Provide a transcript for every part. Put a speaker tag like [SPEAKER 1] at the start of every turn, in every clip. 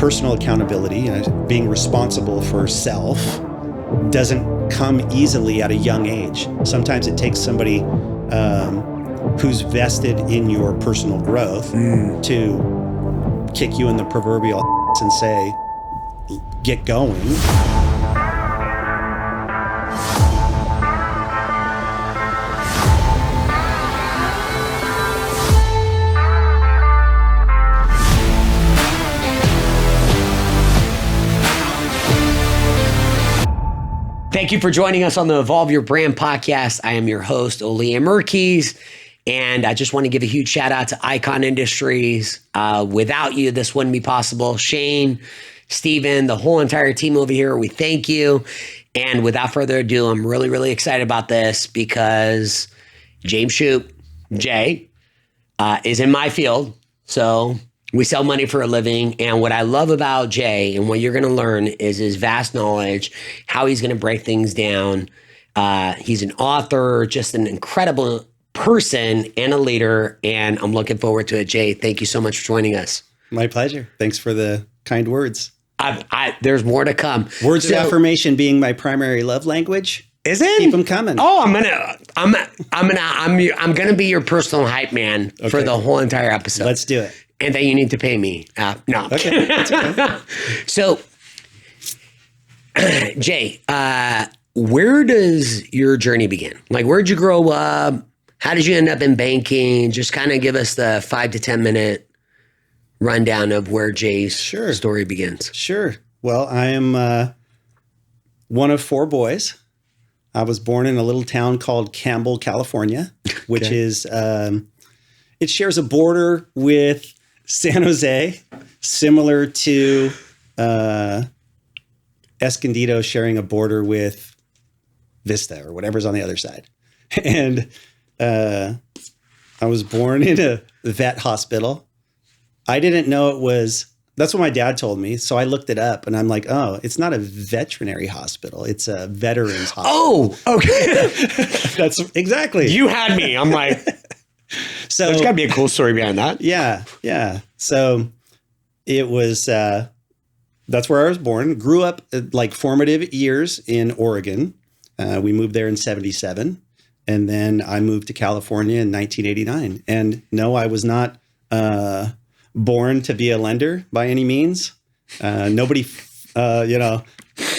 [SPEAKER 1] personal accountability, being responsible for self, doesn't come easily at a young age. Sometimes it takes somebody who's vested in your personal growth to kick you in the proverbial and say, get going.
[SPEAKER 2] Thank you for joining us on the Evolve Your Brand podcast. I am your host, Olia Merkes, and I just want to give a huge shout out to Icon Industries. Without you, this wouldn't be possible. Shane, Steven, the whole entire team over here, we thank you. And without further ado, I'm really, really excited about this because James Shoop, Jay, is in my field. So we sell money for a living. And what I love about Jay and what you're going to learn is his vast knowledge, how he's going to break things down. He's an author, just an incredible person and a leader. And I'm looking forward to it. Jay, thank you so much for joining us. My
[SPEAKER 1] pleasure. Thanks for the kind words.
[SPEAKER 2] There's more to come.
[SPEAKER 1] Words of affirmation being my primary love language.
[SPEAKER 2] Is it?
[SPEAKER 1] Keep them coming.
[SPEAKER 2] Oh, I'm gonna be your personal hype man for the whole entire episode.
[SPEAKER 1] Let's do it.
[SPEAKER 2] And then you need to pay me. No.
[SPEAKER 1] Okay. That's okay.
[SPEAKER 2] So, Jay, where does your journey begin? Like, where'd you grow up? How did you end up in banking? Just kind of give us the 5 to 10 minute rundown of where Jay's story begins.
[SPEAKER 1] Sure. Well, I am one of 4 boys. I was born in a little town called Campbell, California, which is, it shares a border with San Jose, similar to Escondido sharing a border with Vista or whatever's on the other side. And I was born in a vet hospital. I didn't know it was, that's what my dad told me. So I looked it up and I'm like, oh, it's not a veterinary hospital. It's a veterans hospital.
[SPEAKER 2] Oh, okay.
[SPEAKER 1] That's exactly.
[SPEAKER 2] You had me. I'm like, so there's got to be a cool story behind that.
[SPEAKER 1] Yeah. Yeah. So it was, that's where I was born. Grew up like formative years in Oregon. We moved there in 1977. And then I moved to California in 1989. And no, I was not born to be a lender by any means. Nobody,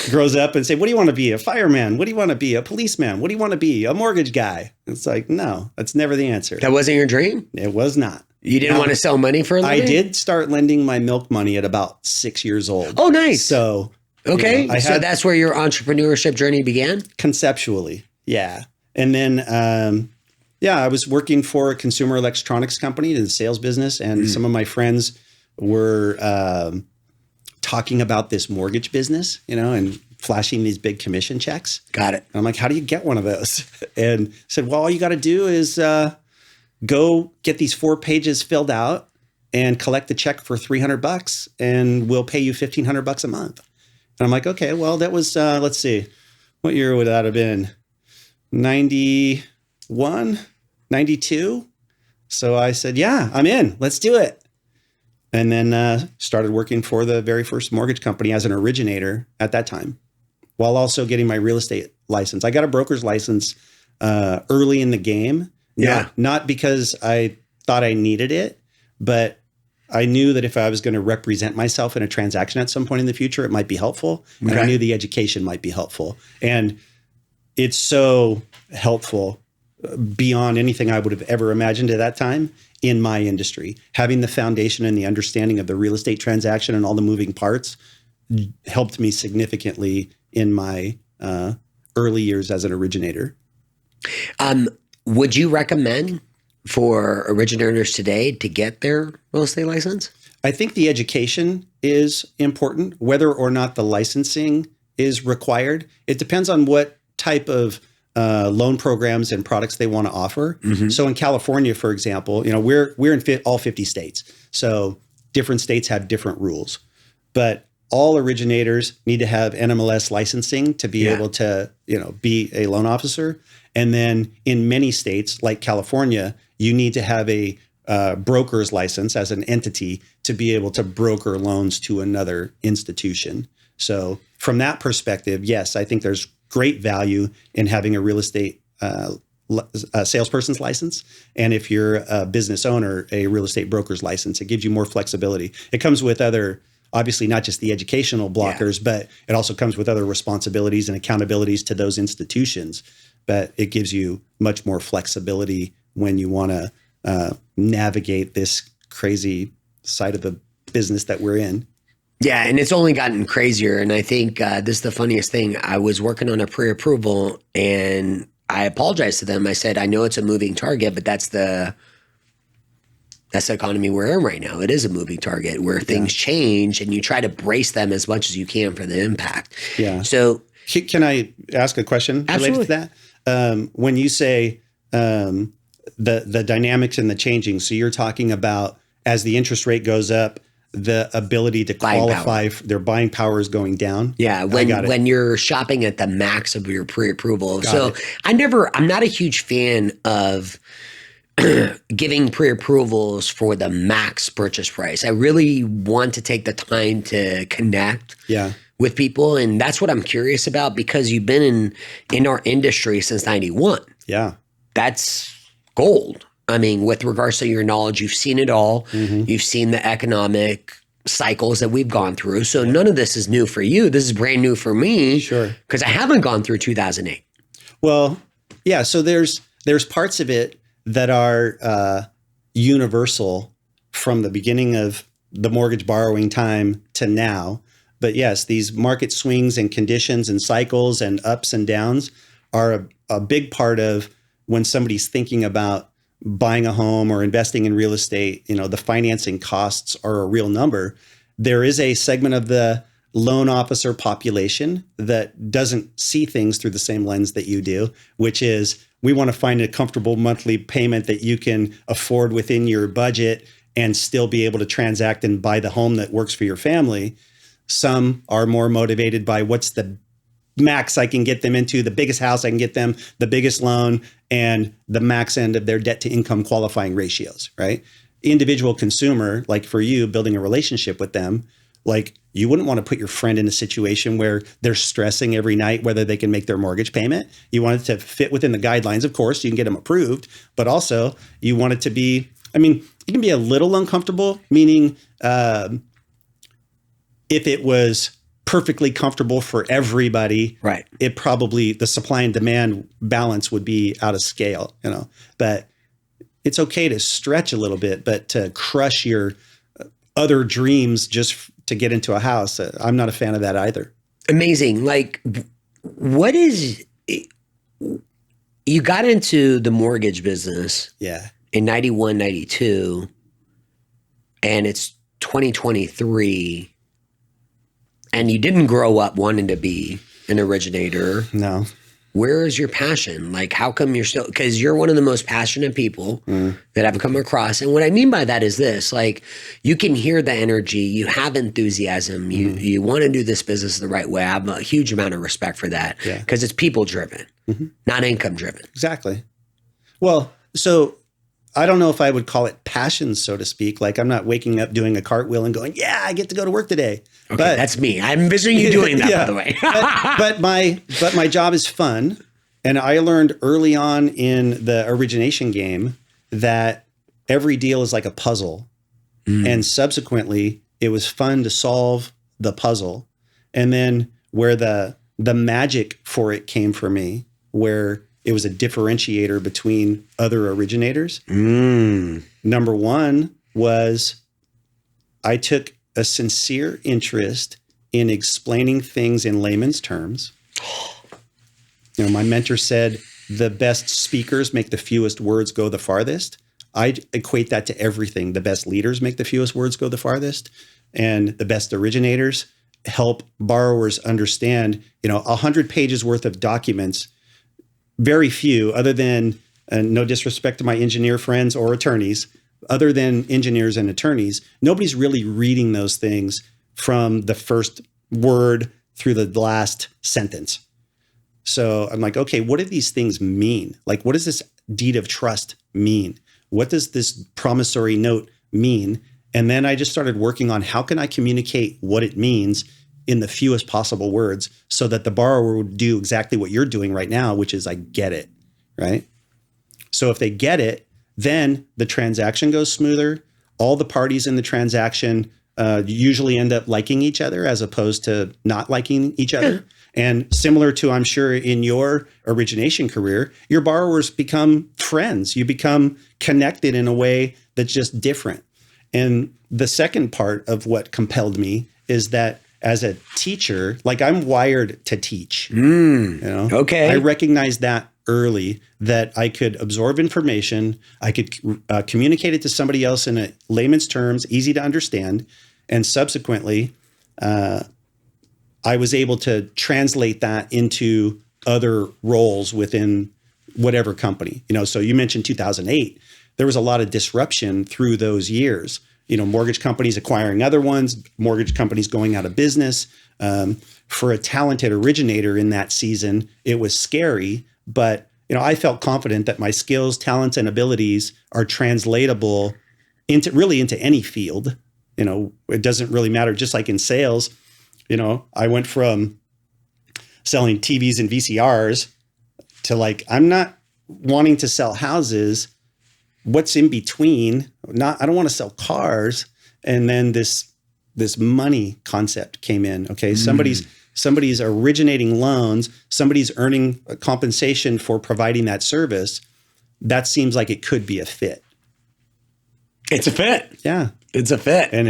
[SPEAKER 1] grows up and say, what do you want to be? A fireman? What do you want to be? A policeman? What do you want to be? A mortgage guy? It's like, no, that's never the answer.
[SPEAKER 2] That wasn't your dream?
[SPEAKER 1] It was not.
[SPEAKER 2] You didn't want to sell money for a living?
[SPEAKER 1] I did start lending my milk money at about 6 years old.
[SPEAKER 2] Oh, nice.
[SPEAKER 1] So,
[SPEAKER 2] okay. So that's where your entrepreneurship journey began?
[SPEAKER 1] Conceptually. Yeah. And then, I was working for a consumer electronics company in the sales business. And some of my friends were talking about this mortgage business, and flashing these big commission checks.
[SPEAKER 2] Got it.
[SPEAKER 1] And I'm like, how do you get one of those? And said, well, all you got to do is go get these 4 pages filled out and collect the check for $300 and we'll pay you $1,500 a month. And I'm like, okay, well, that was, let's see, what year would that have been? 91, 92. So I said, yeah, I'm in, let's do it. And then started working for the very first mortgage company as an originator at that time, while also getting my real estate license. I got a broker's license early in the game.
[SPEAKER 2] Yeah.
[SPEAKER 1] Not because I thought I needed it, but I knew that if I was going to represent myself in a transaction at some point in the future, it might be helpful. Okay. And I knew the education might be helpful. And it's so helpful beyond anything I would have ever imagined at that time in my industry. Having the foundation and the understanding of the real estate transaction and all the moving parts helped me significantly in my early years as an originator.
[SPEAKER 2] Would you recommend for originators today to get their real estate license?
[SPEAKER 1] I think the education is important, whether or not the licensing is required. It depends on what type of loan programs and products they want to offer. Mm-hmm. So in California, for example, we're in all 50 states. So different states have different rules, but all originators need to have NMLS licensing to be able to, be a loan officer. And then in many states like California, you need to have a broker's license as an entity to be able to broker loans to another institution. So from that perspective, yes, I think there's great value in having a real estate a salesperson's license. And if you're a business owner, a real estate broker's license. It gives you more flexibility. It comes with other, obviously not just the educational blockers, but it also comes with other responsibilities and accountabilities to those institutions. But it gives you much more flexibility when you want to navigate this crazy side of the business that we're in.
[SPEAKER 2] Yeah, and it's only gotten crazier. And I think this is the funniest thing. I was working on a pre-approval and I apologized to them. I said, I know it's a moving target, but that's the economy we're in right now. It is a moving target where things change and you try to brace them as much as you can for the impact.
[SPEAKER 1] Yeah.
[SPEAKER 2] So
[SPEAKER 1] can I ask a question related to that? When you say the dynamics and the changing, so you're talking about as the interest rate goes up, the ability to qualify, their buying power is going down.
[SPEAKER 2] Yeah, when you're shopping at the max of your pre-approval. I'm not a huge fan of giving pre-approvals for the max purchase price. I really want to take the time to connect with people. And that's what I'm curious about because you've been in our industry since 91.
[SPEAKER 1] Yeah.
[SPEAKER 2] That's gold. I mean, with regards to your knowledge, you've seen it all. Mm-hmm. You've seen the economic cycles that we've gone through. So none of this is new for you. This is brand new for me.
[SPEAKER 1] Sure.
[SPEAKER 2] Because I haven't gone through 2008.
[SPEAKER 1] Well, yeah. So there's parts of it that are universal from the beginning of the mortgage borrowing time to now. But yes, these market swings and conditions and cycles and ups and downs are a big part of when somebody's thinking about buying a home or investing in real estate. The financing costs are a real number. There is a segment of the loan officer population that doesn't see things through the same lens that you do, which is we want to find a comfortable monthly payment that you can afford within your budget and still be able to transact and buy the home that works for your family. Some are more motivated by what's the max I can get them into, the biggest house I can get them, the biggest loan, and the max end of their debt to income qualifying ratios, right? Individual consumer, like for you, building a relationship with them, like you wouldn't want to put your friend in a situation where they're stressing every night whether they can make their mortgage payment. You want it to fit within the guidelines, of course, so you can get them approved, but also you want it to be, you can be a little uncomfortable, meaning if it was perfectly comfortable for everybody,
[SPEAKER 2] right?
[SPEAKER 1] It probably, the supply and demand balance would be out of scale, but it's okay to stretch a little bit, but to crush your other dreams just to get into a house, I'm not a fan of that either.
[SPEAKER 2] Amazing. Like, what is, you got into the mortgage business in 91, 92, and it's 2023. And you didn't grow up wanting to be an originator.
[SPEAKER 1] No.
[SPEAKER 2] Where is your passion? Like, how come you're still, because you're one of the most passionate people that I've come across. And what I mean by that is this, like, you can hear the energy, you have enthusiasm, you want to do this business the right way. I have a huge amount of respect for that because it's people driven, not income driven.
[SPEAKER 1] Exactly. Well, so I don't know if I would call it passion, so to speak. Like I'm not waking up doing a cartwheel and going, yeah, I get to go to work today.
[SPEAKER 2] Okay, but that's me. I'm envisioning you doing that, by the way.
[SPEAKER 1] but my job is fun. And I learned early on in the origination game that every deal is like a puzzle. And subsequently, it was fun to solve the puzzle. And then where the magic for it came for me, where it was a differentiator between other originators. Number one was I took a sincere interest in explaining things in layman's terms. My mentor said, the best speakers make the fewest words go the farthest. I equate that to everything. The best leaders make the fewest words go the farthest. And the best originators help borrowers understand, 100 pages worth of documents. Very few, other than, and no disrespect to my engineer friends or attorneys, other than engineers and attorneys, nobody's really reading those things from the first word through the last sentence. So I'm like, okay, what do these things mean? Like, what does this deed of trust mean? what does this promissory note mean? And then I just started working on how can I communicate what it means in the fewest possible words so that the borrower would do exactly what you're doing right now, which is I get it, right? So if they get it, then the transaction goes smoother. All the parties in the transaction usually end up liking each other as opposed to not liking each other. And similar to, I'm sure, in your origination career, your borrowers become friends. You become connected in a way that's just different. And the second part of what compelled me is that as a teacher, like I'm wired to teach. You know?
[SPEAKER 2] Okay.
[SPEAKER 1] I recognized that early, that I could absorb information, I could communicate it to somebody else in a layman's terms, easy to understand, and subsequently, I was able to translate that into other roles within whatever company. You know, so you mentioned 2008. There was a lot of disruption through those years. You know, mortgage companies acquiring other ones, mortgage companies going out of business. For a talented originator in that season, it was scary, but you know, I felt confident that my skills, talents, and abilities are translatable into any field. You know, it doesn't really matter. Just like in sales, you know, I went from selling TVs and VCRs to like, I'm not wanting to sell houses. What's in between? I don't want to sell cars. And then this money concept came in. Okay. Somebody's originating loans. Somebody's earning a compensation for providing that service. That seems like it could be a fit.
[SPEAKER 2] It's a fit.
[SPEAKER 1] Yeah.
[SPEAKER 2] It's a fit.
[SPEAKER 1] And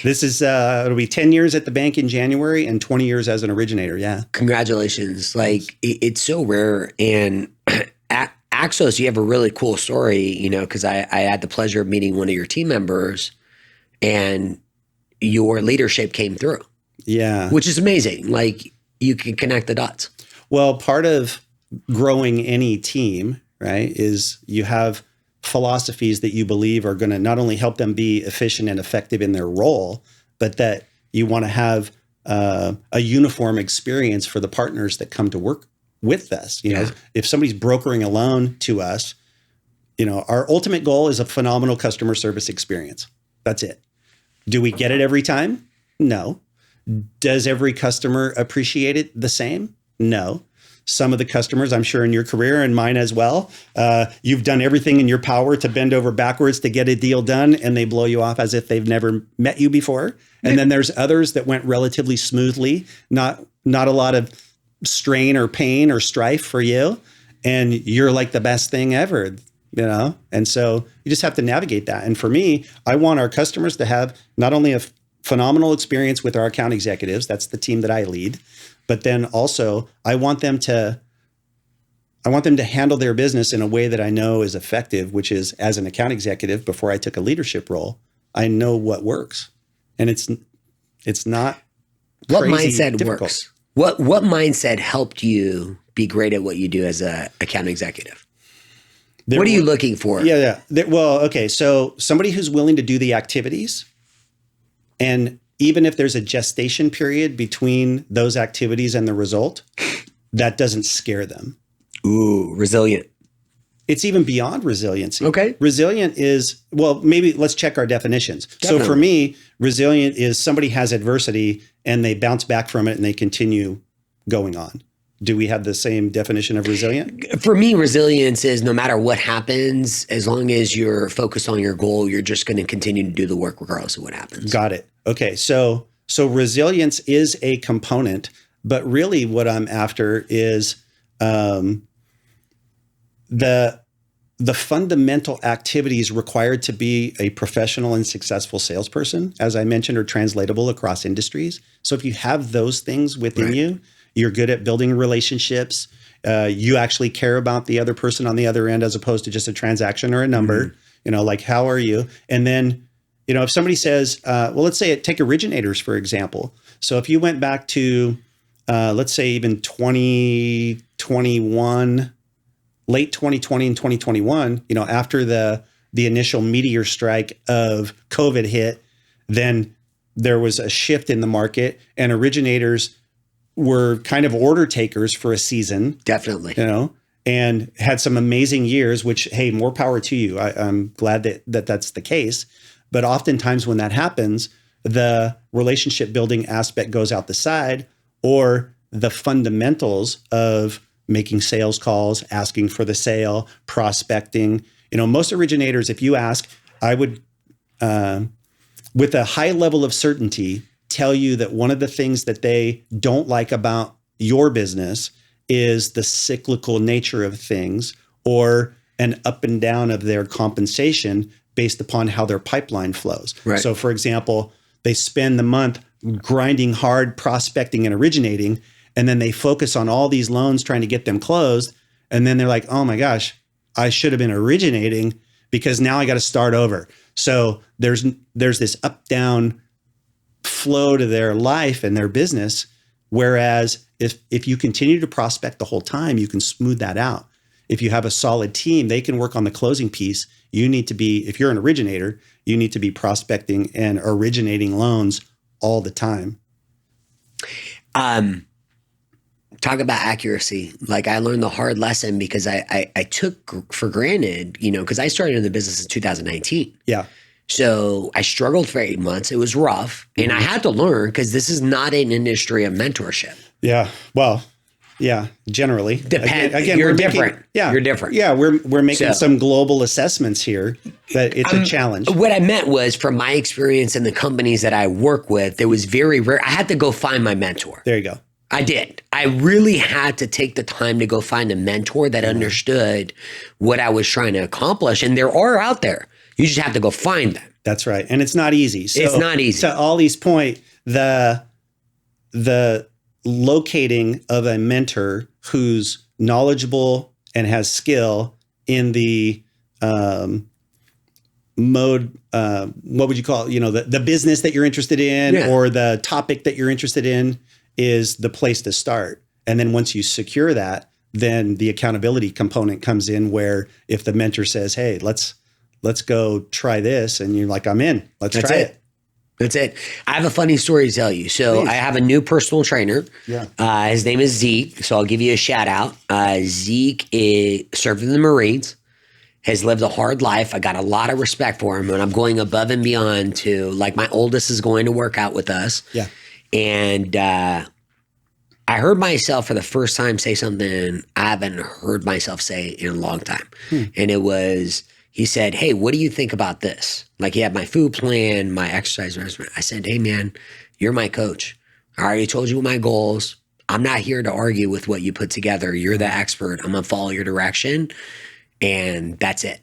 [SPEAKER 1] this is, it'll be 10 years at the bank in January and 20 years as an originator. Yeah.
[SPEAKER 2] Congratulations. Like it's so rare. And Axos, you have a really cool story, you know, because I had the pleasure of meeting one of your team members and your leadership came through.
[SPEAKER 1] Yeah.
[SPEAKER 2] Which is amazing. Like you can connect the dots.
[SPEAKER 1] Well, part of growing any team, right, is you have philosophies that you believe are going to not only help them be efficient and effective in their role, but that you want to have a uniform experience for the partners that come to work with us. You know, if somebody's brokering a loan to us, you know, our ultimate goal is a phenomenal customer service experience. That's it. Do we get it every time? No. Does every customer appreciate it the same? No. Some of the customers, I'm sure in your career and mine as well, you've done everything in your power to bend over backwards to get a deal done, and they blow you off as if they've never met you before. And then there's others that went relatively smoothly, not a lot of strain or pain or strife for you, and you're like the best thing ever, you know? And so you just have to navigate that. And for me, I want our customers to have not only a phenomenal experience with our account executives, that's the team that I lead, but then also I want them to handle their business in a way that I know is effective, which is as an account executive, before I took a leadership role, I know what works. And it's not
[SPEAKER 2] what
[SPEAKER 1] crazy
[SPEAKER 2] mindset
[SPEAKER 1] difficult.
[SPEAKER 2] works. What mindset helped you be great at what you do as a account executive? What are you looking for?
[SPEAKER 1] Yeah. Well, okay. So somebody who's willing to do the activities, and even if there's a gestation period between those activities and the result, that doesn't scare them.
[SPEAKER 2] Ooh, resilient.
[SPEAKER 1] It's even beyond resiliency.
[SPEAKER 2] Okay.
[SPEAKER 1] Resilient is, well, maybe let's check our definitions.
[SPEAKER 2] Definitely.
[SPEAKER 1] So for me, resilient is somebody has adversity and they bounce back from it and they continue going on. Do we have the same definition of resilient?
[SPEAKER 2] For me, resilience is no matter what happens, as long as you're focused on your goal, you're just going to continue to do the work regardless of what happens.
[SPEAKER 1] Got it. Okay. So resilience is a component, but really what I'm after is the fundamental activities required to be a professional and successful salesperson, as I mentioned, are translatable across industries. So if you have those things within you, you're good at building relationships. You actually care about the other person on the other end, as opposed to just a transaction or a number. You know, like, how are you? And then, you know, if somebody says, well, let's say take originators, for example. So if you went back to, let's say even 2021, late 2020 and 2021, you know, after the initial meteor strike of COVID hit, then there was a shift in the market and originators were kind of order takers for a season.
[SPEAKER 2] Definitely.
[SPEAKER 1] You know, and had some amazing years, which, hey, more power to you. I'm glad that that's the case. But oftentimes when that happens, the relationship building aspect goes out the side, or the fundamentals of making sales calls, asking for the sale, prospecting. Most originators, if you ask, I would, with a high level of certainty, tell you that one of the things that they don't like about your business is the cyclical nature of things, or an up and down of their compensation based upon how their pipeline flows.
[SPEAKER 2] Right.
[SPEAKER 1] So for example, they spend the month grinding hard, prospecting and originating, and then they focus on all these loans trying to get them closed. And then they're like, oh my gosh, I should have been originating because now I got to start over. So there's this up down flow to their life and their business. Whereas if you continue to prospect the whole time, you can smooth that out. If you have a solid team, they can work on the closing piece. You need to be, if you're an originator, you need to be prospecting and originating loans all the time.
[SPEAKER 2] Talk about accuracy. Like, I learned the hard lesson because I took for granted, because I started in the business in 2019.
[SPEAKER 1] Yeah.
[SPEAKER 2] So I struggled for 8 months. It was rough. And I had to learn, because this is not an industry of mentorship.
[SPEAKER 1] Yeah. Well, yeah, generally.
[SPEAKER 2] Again, you're different. You're different.
[SPEAKER 1] Yeah, we're making some global assessments here, but it's a challenge.
[SPEAKER 2] What I meant was, from my experience in the companies that I work with, it was very rare. I had to go find my mentor.
[SPEAKER 1] There you go.
[SPEAKER 2] I did. I really had to take the time to go find a mentor that understood what I was trying to accomplish. And there are out there. You just have to go find them.
[SPEAKER 1] That's right. And it's not easy. So,
[SPEAKER 2] it's not easy.
[SPEAKER 1] To Ollie's point, the locating of a mentor who's knowledgeable and has skill in the mode, what would you call it? The business that you're interested in, or the topic that you're interested in, is the place to start. And then once you secure that, then the accountability component comes in, where if the mentor says, hey, let's go try this, and you're like, I'm in, let's try it.
[SPEAKER 2] That's it. I have a funny story to tell you. So I have a new personal trainer.
[SPEAKER 1] Yeah.
[SPEAKER 2] His name is Zeke. So I'll give you a shout out. Zeke served in the Marines, has lived a hard life. I got a lot of respect for him, and I'm going above and beyond to, like, my oldest is going to work out with us.
[SPEAKER 1] Yeah.
[SPEAKER 2] And I heard myself for the first time say something I haven't heard myself say in a long time. And it was, he said, hey, what do you think about this? Like, he had my food plan, my exercise regimen. I said, hey, man, you're my coach. I already told you my goals. I'm not here to argue with what you put together. You're the expert. I'm going to follow your direction. And that's it.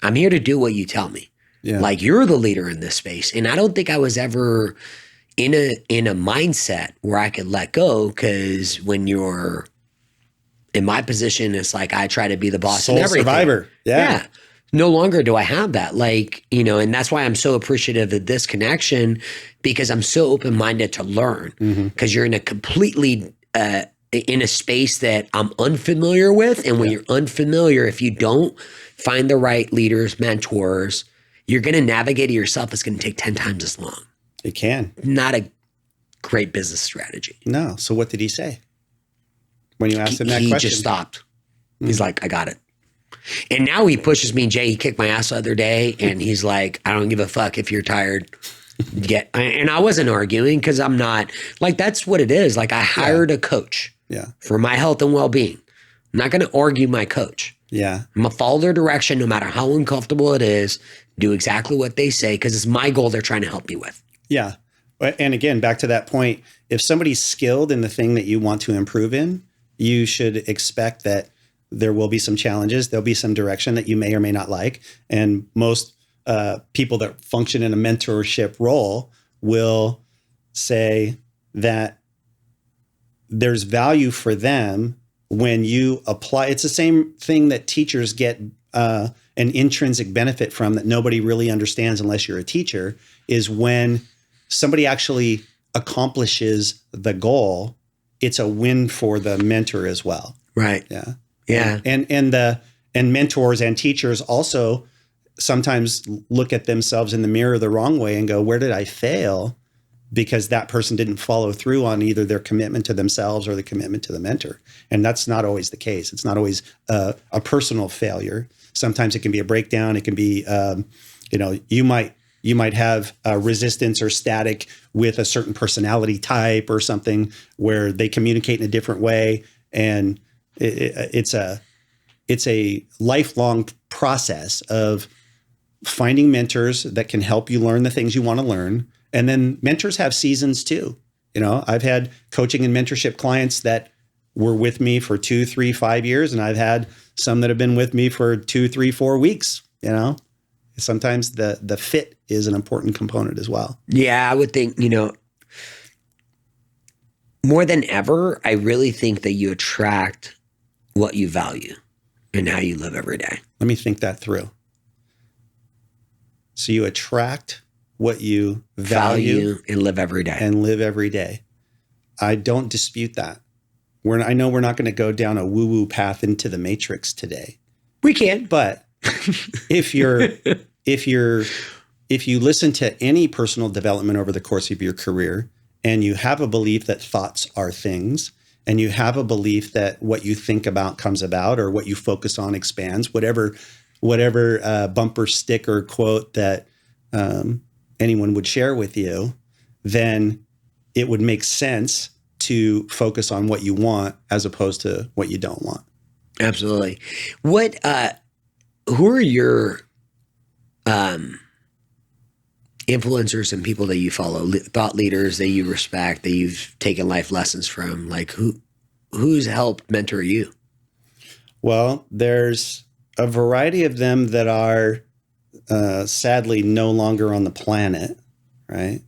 [SPEAKER 2] I'm here to do what you tell me.
[SPEAKER 1] Yeah.
[SPEAKER 2] Like, you're the leader in this space. And I don't think I was ever in a mindset where I could let go, because when you're in my position, it's like I try to be the boss and everything.
[SPEAKER 1] Survivor. Yeah.
[SPEAKER 2] No longer do I have that. Like, and that's why I'm so appreciative of this connection, because I'm so open-minded to learn, because you're in a completely, in a space that I'm unfamiliar with. And when you're unfamiliar, if you don't find the right leaders, mentors, you're going to navigate it yourself. It's going to take 10 times as long.
[SPEAKER 1] It can.
[SPEAKER 2] Not a great business strategy.
[SPEAKER 1] No. So what did he say when you asked him that question?
[SPEAKER 2] He just stopped. He's like, I got it. And now he pushes me. Jay, he kicked my ass the other day, and he's like, I don't give a fuck if you're tired. And I wasn't arguing, because I'm not, like, that's what it is. Like, I hired a coach for my health and well-being. I'm not going to argue my coach.
[SPEAKER 1] Yeah.
[SPEAKER 2] I'm going to follow their direction no matter how uncomfortable it is, do exactly what they say, because it's my goal they're trying to help me with.
[SPEAKER 1] Yeah. And again, back to that point, if somebody's skilled in the thing that you want to improve in, you should expect that there will be some challenges. There'll be some direction that you may or may not like. And most people that function in a mentorship role will say that there's value for them when you apply. It's the same thing that teachers get an intrinsic benefit from that nobody really understands unless you're a teacher, is when somebody actually accomplishes the goal, it's a win for the mentor as well.
[SPEAKER 2] Right.
[SPEAKER 1] Yeah.
[SPEAKER 2] Yeah.
[SPEAKER 1] And mentors and teachers also sometimes look at themselves in the mirror the wrong way and go, where did I fail? because that person didn't follow through on either their commitment to themselves or the commitment to the mentor. And that's not always the case. It's not always a personal failure. Sometimes it can be a breakdown. It can be, you might have resistance or static with a certain personality type or something where they communicate in a different way. And it's a lifelong process of finding mentors that can help you learn the things you want to learn. And then mentors have seasons too. I've had coaching and mentorship clients that were with me for 2, 3, 5 years. And I've had some that have been with me for 2, 3, 4 weeks. Sometimes the fit is an important component as well.
[SPEAKER 2] Yeah, I would think, more than ever, I really think that you attract what you value and how you live every day.
[SPEAKER 1] Let me think that through. So you attract what you value
[SPEAKER 2] and live every day.
[SPEAKER 1] I don't dispute that. I know we're not going to go down a woo-woo path into the matrix today.
[SPEAKER 2] We can,
[SPEAKER 1] but if you listen to any personal development over the course of your career, and you have a belief that thoughts are things, and you have a belief that what you think about comes about, or what you focus on expands, whatever bumper sticker quote that anyone would share with you, then it would make sense to focus on what you want as opposed to what you don't want.
[SPEAKER 2] Absolutely. Who are your influencers and people that you follow, thought leaders that you respect, that you've taken life lessons from? Like who's helped mentor you?
[SPEAKER 1] Well, there's a variety of them that are sadly no longer on the planet, right?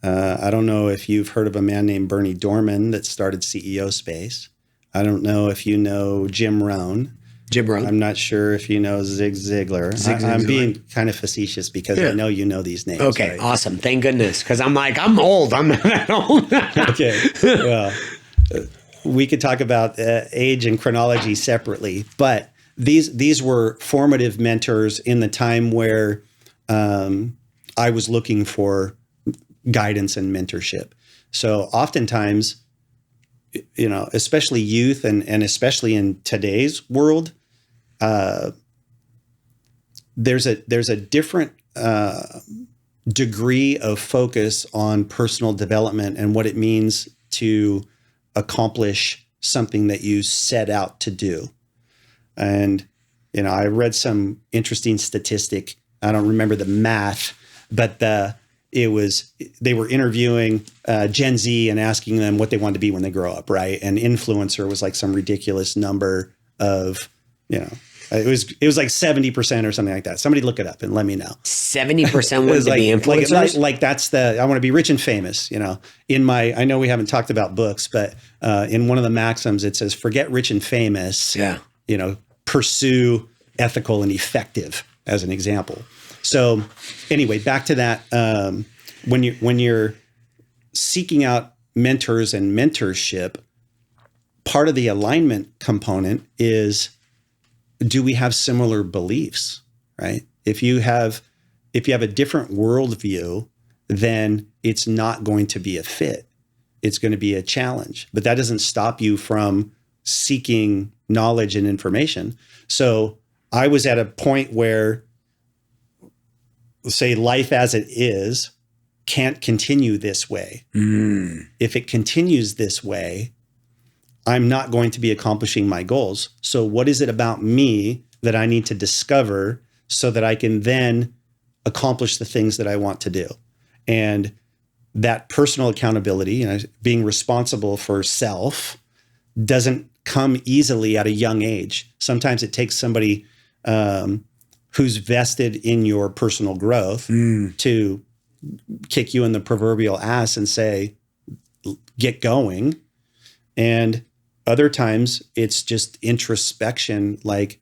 [SPEAKER 1] I don't know if you've heard of a man named Bernie Dorman that started CEO Space. I don't know if you know Jim Rohn. I'm not sure if you know Zig Ziglar. I'm being kind of facetious because I know you know these names.
[SPEAKER 2] Okay,
[SPEAKER 1] right?
[SPEAKER 2] Awesome. Thank goodness, because I'm old. I'm not that old.
[SPEAKER 1] Okay, well, we could talk about age and chronology separately, but these were formative mentors in the time where I was looking for guidance and mentorship. So oftentimes, especially youth and especially in today's world, there's a different degree of focus on personal development and what it means to accomplish something that you set out to do. And, I read some interesting statistic. I don't remember the math, but they were interviewing Gen Z and asking them what they wanted to be when they grow up, right? And influencer was like some ridiculous number of, it was like 70% or something like that. Somebody look it up and let me know.
[SPEAKER 2] 70% was to be influencers?
[SPEAKER 1] Like that's I want to be rich and famous, I know we haven't talked about books, but in one of the maxims, it says, forget rich and famous, pursue ethical and effective as an example. So anyway, back to that. When you're seeking out mentors and mentorship, part of the alignment component is, do we have similar beliefs, right? If you have a different worldview, then it's not going to be a fit. It's going to be a challenge, but that doesn't stop you from seeking knowledge and information. So I was at a point where, say, life as it is can't continue this way. If it continues this way, I'm not going to be accomplishing my goals. So what is it about me that I need to discover so that I can then accomplish the things that I want to do? And that personal accountability, being responsible for self, doesn't come easily at a young age. Sometimes it takes somebody who's vested in your personal growth to kick you in the proverbial ass and say, get going. And other times it's just introspection, like,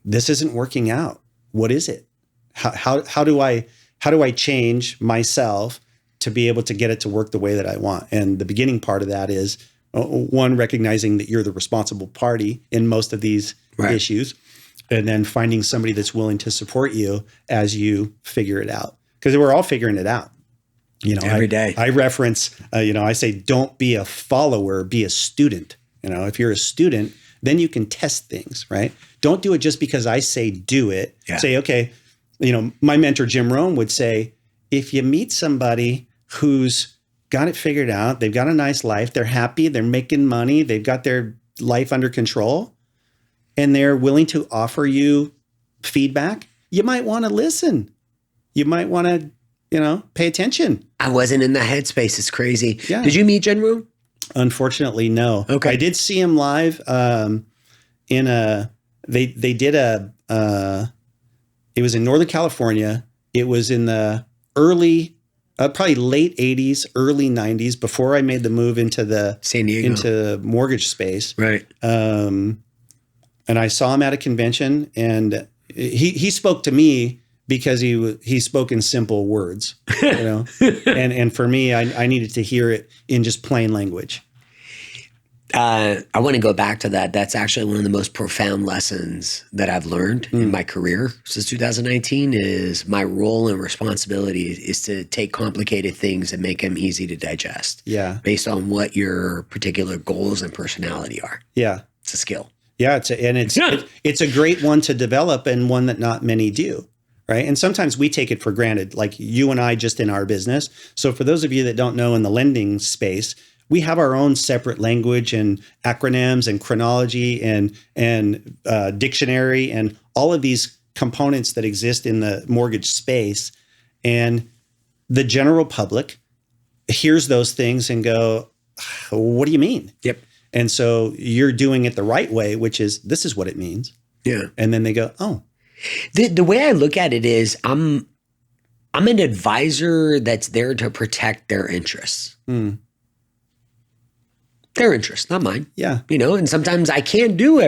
[SPEAKER 1] this isn't working out. What is it? How do I change myself to be able to get it to work the way that I want? And the beginning part of that is, one, recognizing that you're the responsible party in most of these issues, and then finding somebody that's willing to support you as you figure it out. Because we're all figuring it out.
[SPEAKER 2] Every day.
[SPEAKER 1] I reference, I say, don't be a follower, be a student. If you're a student, then you can test things, right? Don't do it just because I say do it. Yeah. Say, okay, my mentor, Jim Rohn, would say, if you meet somebody who's got it figured out, they've got a nice life, they're happy, they're making money, they've got their life under control, and they're willing to offer you feedback, you might want to listen. You might want to, pay attention.
[SPEAKER 2] I wasn't in the headspace. It's crazy.
[SPEAKER 1] Yeah.
[SPEAKER 2] Did you meet Jim Rohn?
[SPEAKER 1] Unfortunately, no.
[SPEAKER 2] Okay.
[SPEAKER 1] I did see him live they did it was in Northern California. It was in the early, probably late 80s, early 90s, before I made the move into
[SPEAKER 2] San Diego,
[SPEAKER 1] into mortgage space.
[SPEAKER 2] Right.
[SPEAKER 1] And I saw him at a convention, and he spoke to me because he spoke in simple words, and for me, I needed to hear it in just plain language.
[SPEAKER 2] I want to go back to that. That's actually one of the most profound lessons that I've learned in my career since 2019 is my role and responsibility is to take complicated things and make them easy to digest.
[SPEAKER 1] Yeah.
[SPEAKER 2] Based on what your particular goals and personality are.
[SPEAKER 1] Yeah.
[SPEAKER 2] It's a skill.
[SPEAKER 1] Yeah. It's a great one to develop, and one that not many do. Right. And sometimes we take it for granted, like you and I just in our business. So for those of you that don't know, in the lending space, we have our own separate language and acronyms and chronology and dictionary and all of these components that exist in the mortgage space. And the general public hears those things and go, what do you mean?
[SPEAKER 2] Yep.
[SPEAKER 1] And so you're doing it the right way, which is, this is what it means.
[SPEAKER 2] Yeah.
[SPEAKER 1] And then they go, oh.
[SPEAKER 2] The way I look at it is I'm an advisor that's there to protect their interests. Their interests, not mine.
[SPEAKER 1] Yeah.
[SPEAKER 2] And sometimes I can't do I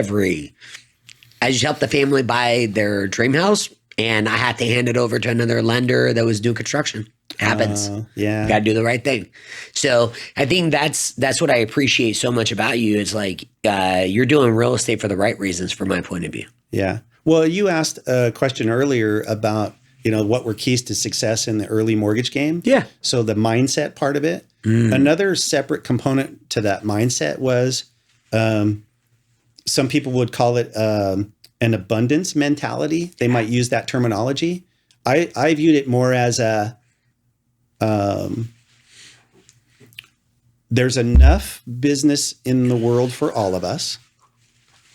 [SPEAKER 2] just helped the family buy their dream house, and I had to hand it over to another lender that was doing construction. It happens.
[SPEAKER 1] Yeah.
[SPEAKER 2] You got to do the right thing. So I think that's what I appreciate so much about you is like you're doing real estate for the right reasons from my point of view.
[SPEAKER 1] Yeah. Well, you asked a question earlier about, what were keys to success in the early mortgage game. Yeah. So the mindset part of it. Another separate component to that mindset was some people would call it an abundance mentality. They might use that terminology. I viewed it more as there's enough business in the world for all of us,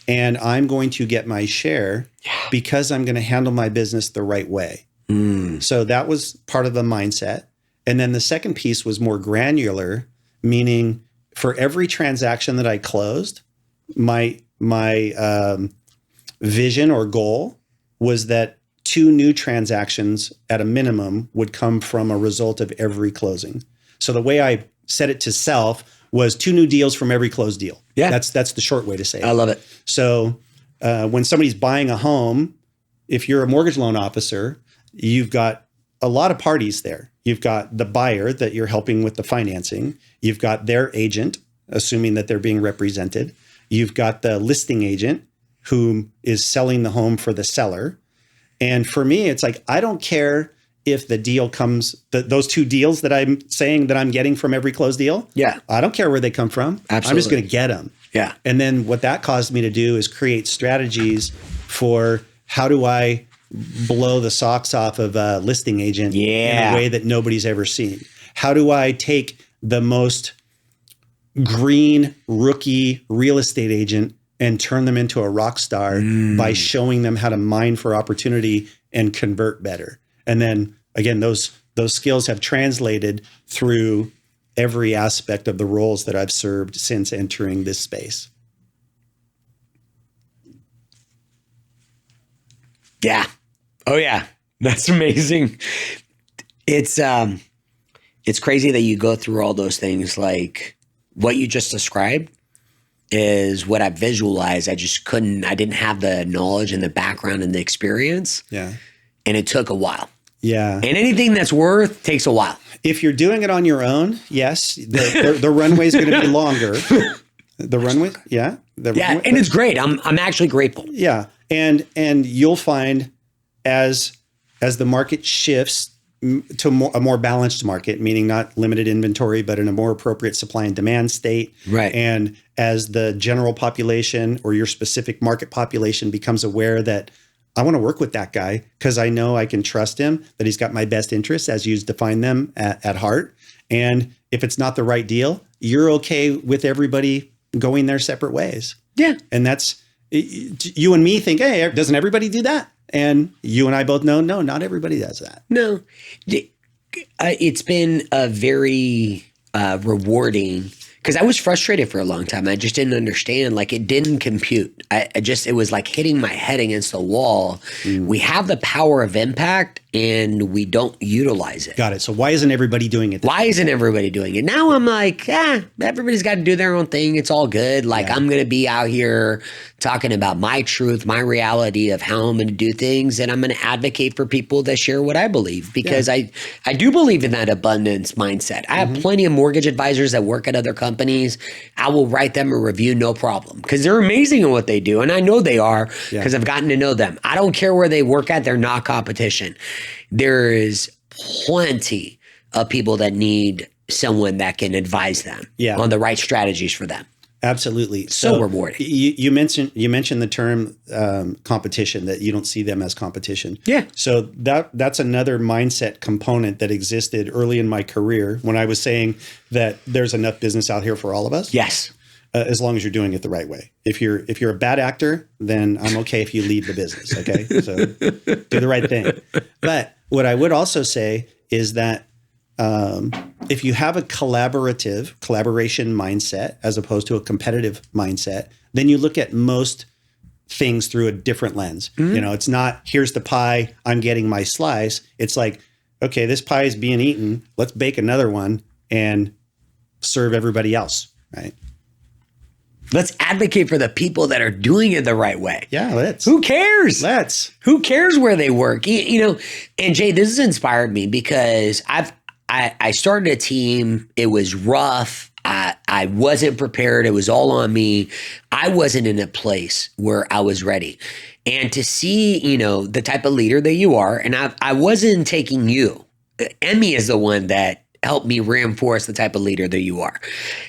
[SPEAKER 1] and I'm going to get my share because I'm going to handle my business the right way. So that was part of the mindset. And then the second piece was more granular, meaning for every transaction that I closed, my vision or goal was that 2 new transactions at a minimum would come from a result of every closing. So the way I set it to self was 2 new deals from every closed deal. Yeah. That's the short way to say it.
[SPEAKER 2] I love it.
[SPEAKER 1] So when somebody's buying a home, if you're a mortgage loan officer, you've got a lot of parties there. You've got the buyer that you're helping with the financing. You've got their agent, assuming that they're being represented. You've got the listing agent who is selling the home for the seller. And for me, it's like, I don't care if the deal comes, those 2 deals that I'm saying that I'm getting from every closed deal. Yeah. I don't care where they come from. Absolutely. I'm just going to get them. Yeah. And then what that caused me to do is create strategies for how do I blow the socks off of a listing agent in a way that nobody's ever seen? How do I take the most green rookie real estate agent and turn them into a rock star by showing them how to mine for opportunity and convert better? And then again, those skills have translated through every aspect of the roles that I've served since entering this space.
[SPEAKER 2] Yeah. Oh yeah. That's amazing. It's crazy that you go through all those things. Like what you just described is what I visualized. I didn't have the knowledge and the background and the experience. Yeah. And it took a while. Yeah. And anything that's worth takes a while.
[SPEAKER 1] If you're doing it on your own, yes, the runway is going to be longer. The runway. Yeah.
[SPEAKER 2] Yeah. And it's great. I'm actually grateful.
[SPEAKER 1] Yeah. And you'll find as the market shifts, to a more balanced market, meaning not limited inventory, but in a more appropriate supply and demand state.
[SPEAKER 2] Right.
[SPEAKER 1] And as the general population or your specific market population becomes aware that I want to work with that guy because I know I can trust him, that he's got my best interests as you define them at heart. And if it's not the right deal, you're okay with everybody going their separate ways.
[SPEAKER 2] Yeah.
[SPEAKER 1] And that's, you and me think, hey, doesn't everybody do that? And you and I both know, no, not everybody does that.
[SPEAKER 2] No, it's been a very rewarding, because I was frustrated for a long time. I just didn't understand. Like, it didn't compute. It was like hitting my head against the wall. We have the power of impact and we don't utilize it.
[SPEAKER 1] Got it. So why isn't everybody doing it?
[SPEAKER 2] Why isn't everybody doing it? Now I'm like, everybody's got to do their own thing. It's all good. Like, I'm going to be out here talking about my truth, my reality of how I'm going to do things. And I'm going to advocate for people that share what I believe, because I do believe in that abundance mindset. I have plenty of mortgage advisors that work at other companies. I will write them a review, no problem, because they're amazing at what they do. And I know they are because I've gotten to know them. I don't care where they work at. They're not competition. There is plenty of people that need someone that can advise them on the right strategies for them.
[SPEAKER 1] Absolutely.
[SPEAKER 2] So rewarding.
[SPEAKER 1] You mentioned the term competition, that you don't see them as competition. Yeah. So that's another mindset component that existed early in my career when I was saying that there's enough business out here for all of us.
[SPEAKER 2] Yes.
[SPEAKER 1] As long as you're doing it the right way. If you're a bad actor, then I'm okay if you lead the business. Okay. So do the right thing. But what I would also say is that if you have a collaboration mindset as opposed to a competitive mindset, then you look at most things through a different lens. You know, it's not, here's the pie, I'm getting my slice. It's like, okay, this pie is being eaten. Let's bake another one and serve everybody else. Right.
[SPEAKER 2] Let's advocate for the people that are doing it the right way.
[SPEAKER 1] Yeah, let's.
[SPEAKER 2] Who cares?
[SPEAKER 1] Let's.
[SPEAKER 2] Who cares where they work? You know, and Jay, this has inspired me because I started a team. It was rough. I wasn't prepared. It was all on me. I wasn't in a place where I was ready. And to see, you know, the type of leader that you are, and I wasn't taking you. Emmy is the one that help me reinforce the type of leader that you are.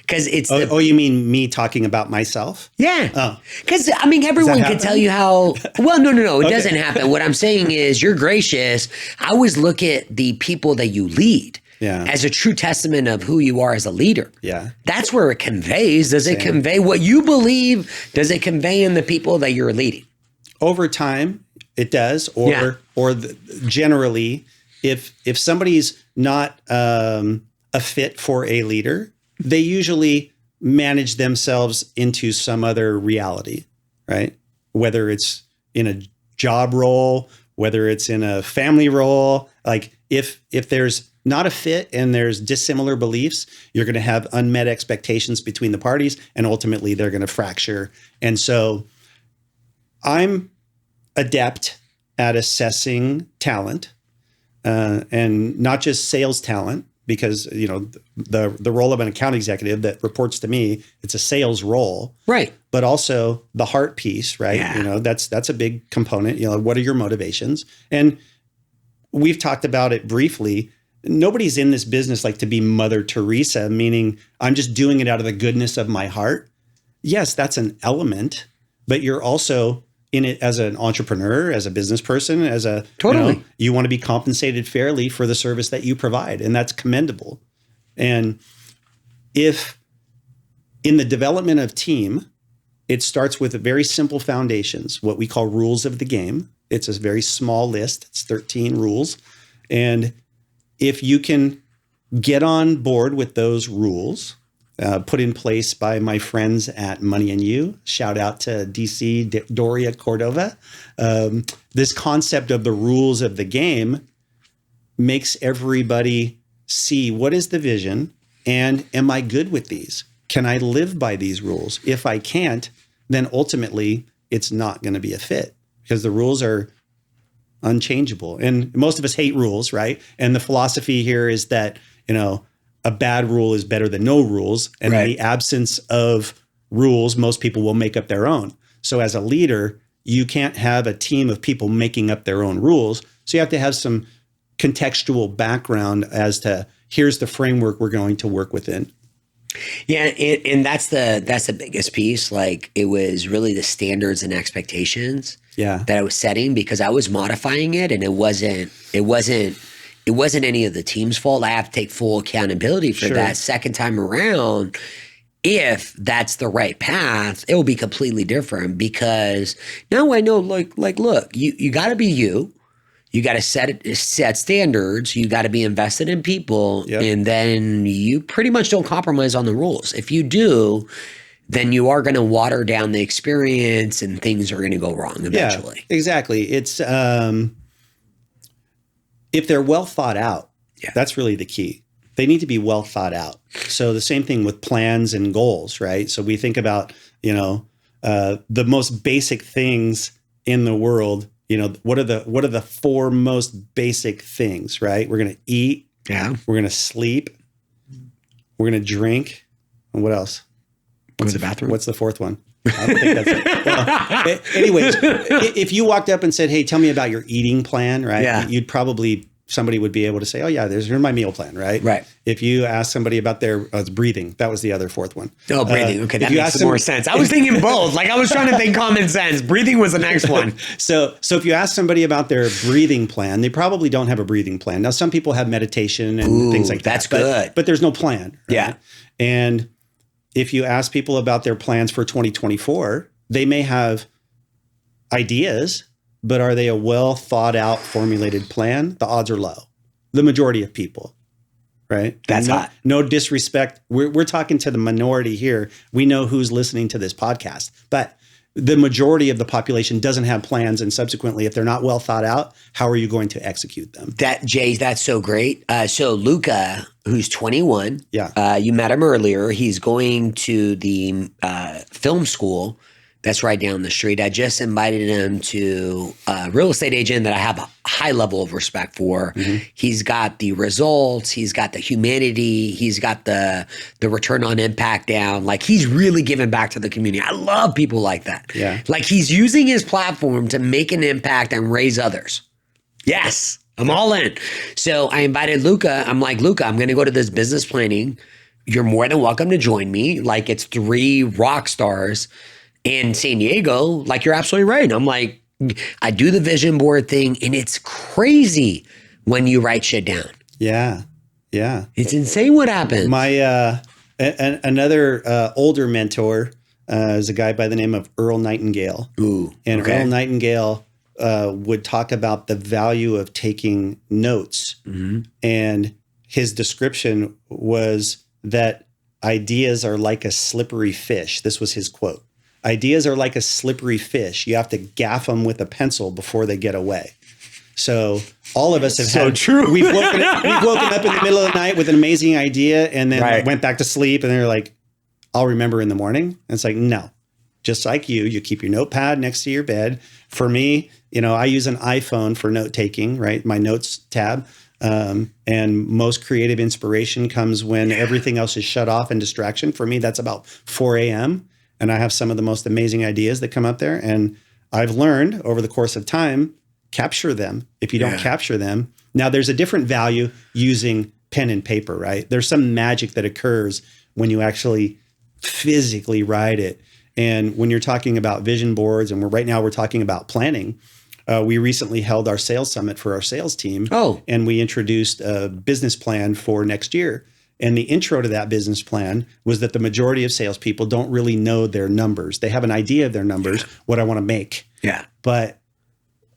[SPEAKER 2] Because it's
[SPEAKER 1] you mean me talking about myself?
[SPEAKER 2] Yeah. Oh. Because, I mean, everyone can tell you how, well, no, it doesn't happen. What I'm saying is you're gracious. I always look at the people that you lead as a true testament of who you are as a leader. Yeah. That's where it conveys. Does it convey what you believe? Does it convey in the people that you're leading?
[SPEAKER 1] Over time, it does. Generally, if somebody's not a fit for a leader, they usually manage themselves into some other reality, right? Whether it's in a job role, whether it's in a family role, like if there's not a fit and there's dissimilar beliefs, you're going to have unmet expectations between the parties, and ultimately they're going to fracture. And so I'm adept at assessing talent. And not just sales talent, because, you know, the role of an account executive that reports to me, it's a sales role. Right. But also the heart piece, right? Yeah. You know, that's a big component. You know, what are your motivations? And we've talked about it briefly. Nobody's in this business like to be Mother Teresa, meaning I'm just doing it out of the goodness of my heart. Yes, that's an element, but you're also in it as an entrepreneur, as a business person, as a you want to be compensated fairly for the service that you provide, and that's commendable. And if in the development of team, it starts with very simple foundations, what we call rules of the game. It's a very small list. It's 13 rules. And if you can get on board with those rules, put in place by my friends at Money and You. Shout out to DC, Doria Cordova. This concept of the rules of the game makes everybody see what is the vision and am I good with these? Can I live by these rules? If I can't, then ultimately it's not going to be a fit because the rules are unchangeable. And most of us hate rules, right? And the philosophy here is that, you know, a bad rule is better than no rules. And in the absence of rules, most people will make up their own. So as a leader, you can't have a team of people making up their own rules. So you have to have some contextual background as to here's the framework we're going to work within.
[SPEAKER 2] Yeah, and that's the biggest piece. Like, it was really the standards and expectations that I was setting, because I was modifying it, and it wasn't any of the team's fault. I have to take full accountability for that. Second time around, if that's the right path, it will be completely different, because now I know, like, look, you got to be you. You got to set standards. You got to be invested in people, and then you pretty much don't compromise on the rules. If you do, then you are going to water down the experience, and things are going to go wrong eventually.
[SPEAKER 1] Yeah, exactly. It's if they're well thought out, that's really the key. They need to be well thought out. So the same thing with plans and goals, right? So we think about, the most basic things in the world. What are the four most basic things, right? We're going to eat. Yeah. We're going to sleep. We're going to drink. And what else?
[SPEAKER 2] Go to the bathroom.
[SPEAKER 1] What's the fourth one? I don't think that's it. Well, anyways, if you walked up and said, "Hey, tell me about your eating plan," right? Yeah. Somebody would be able to say, "Oh yeah, here's my meal plan," right? Right. If you ask somebody about their breathing, that was the other fourth one.
[SPEAKER 2] Oh, breathing. Okay, that makes more sense. I was thinking both. Like, I was trying to think common sense. Breathing was the next one.
[SPEAKER 1] So if you ask somebody about their breathing plan, they probably don't have a breathing plan. Now, some people have meditation and things like that.
[SPEAKER 2] That's good.
[SPEAKER 1] But there's no plan. Right?
[SPEAKER 2] Yeah.
[SPEAKER 1] And if you ask people about their plans for 2024, they may have ideas, but are they a well thought out, formulated plan? The odds are low. The majority of people, right?
[SPEAKER 2] That's hot.
[SPEAKER 1] No disrespect. We're talking to the minority here. We know who's listening to this podcast, but the majority of the population doesn't have plans, and subsequently, if they're not well thought out, how are you going to execute them?
[SPEAKER 2] Jay, that's so great. So Luca, who's 21, you met him earlier. He's going to the film school that's right down the street. I just invited him to a real estate agent that I have a high level of respect for. Mm-hmm. He's got the results. He's got the humanity. He's got the return on impact down. Like, he's really giving back to the community. I love people like that. Yeah. Like, he's using his platform to make an impact and raise others. Yes, I'm all in. So I invited Luca. I'm like, Luca, I'm going to go to this business planning. You're more than welcome to join me. Like, it's 3 rock stars in San Diego. Like, you're absolutely right. I'm like, I do the vision board thing, and it's crazy when you write shit down.
[SPEAKER 1] Yeah. Yeah.
[SPEAKER 2] It's insane what happens.
[SPEAKER 1] My, another older mentor is a guy by the name of Earl Nightingale. Ooh. And Earl Nightingale would talk about the value of taking notes. Mm-hmm. And his description was that ideas are like a slippery fish. This was his quote. Ideas are like a slippery fish. You have to gaff them with a pencil before they get away. So all of us have
[SPEAKER 2] true.
[SPEAKER 1] We've woken up in the middle of the night with an amazing idea, and then went back to sleep, and they're like, "I'll remember in the morning." And it's like, no. Just like you keep your notepad next to your bed. For me, I use an iPhone for note taking, right? My notes tab. And most creative inspiration comes when everything else is shut off and distraction. For me, that's about 4 a.m. And I have some of the most amazing ideas that come up there. And I've learned over the course of time, capture them. If you don't capture them, now there's a different value using pen and paper, right? There's some magic that occurs when you actually physically write it. And when you're talking about vision boards, and right now we're talking about planning, we recently held our sales summit for our sales team. Oh. And we introduced a business plan for next year. And the intro to that business plan was that the majority of salespeople don't really know their numbers. They have an idea of their numbers, what I want to make. Yeah. But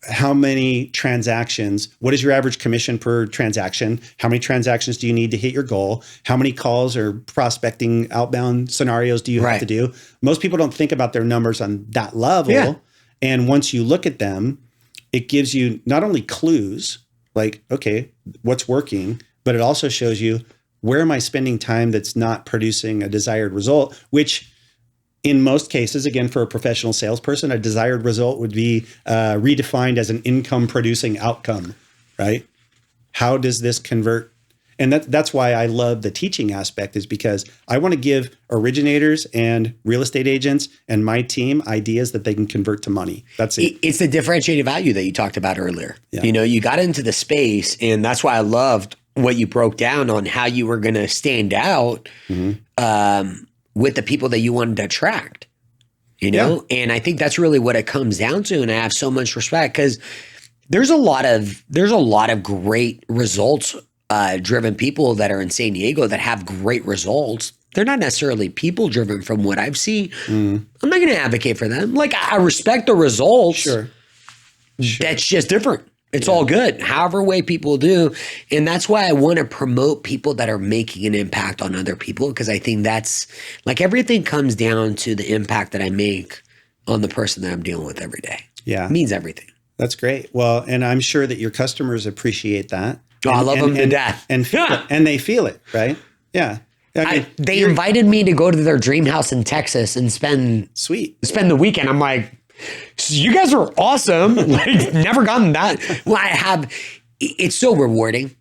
[SPEAKER 1] how many transactions, what is your average commission per transaction? How many transactions do you need to hit your goal? How many calls or prospecting outbound scenarios do you have to do? Most people don't think about their numbers on that level. Yeah. And once you look at them, it gives you not only clues, like, okay, what's working, but it also shows you, where am I spending time that's not producing a desired result, which in most cases, again, for a professional salesperson, a desired result would be redefined as an income producing outcome, right? How does this convert? And that's why I love the teaching aspect, is because I want to give originators and real estate agents and my team ideas that they can convert to money. That's it.
[SPEAKER 2] It's the differentiated value that you talked about earlier.
[SPEAKER 1] Yeah.
[SPEAKER 2] You know, you got into the space, and that's why I loved what you broke down on how you were going to stand out with the people that you wanted to attract, you know? Yeah. And I think that's really what it comes down to. And I have so much respect because there's a lot of great results driven people that are in San Diego that have great results. They're not necessarily people driven from what I've seen. I'm not going to advocate for them. Like, I respect the results.
[SPEAKER 1] Sure.
[SPEAKER 2] That's just different. It's all good, however way people do. And that's why I want to promote people that are making an impact on other people, because I think that's like everything comes down to the impact that I make on the person that I'm dealing with every day.
[SPEAKER 1] Yeah.
[SPEAKER 2] It means everything.
[SPEAKER 1] That's great. Well, and I'm sure that your customers appreciate that.
[SPEAKER 2] Oh, I love them to death.
[SPEAKER 1] And they feel it, right? Yeah. I mean,
[SPEAKER 2] they invited me to go to their dream house in Texas and spend the weekend. I'm like, you guys are awesome. Like, never gotten that. Well, it's so rewarding.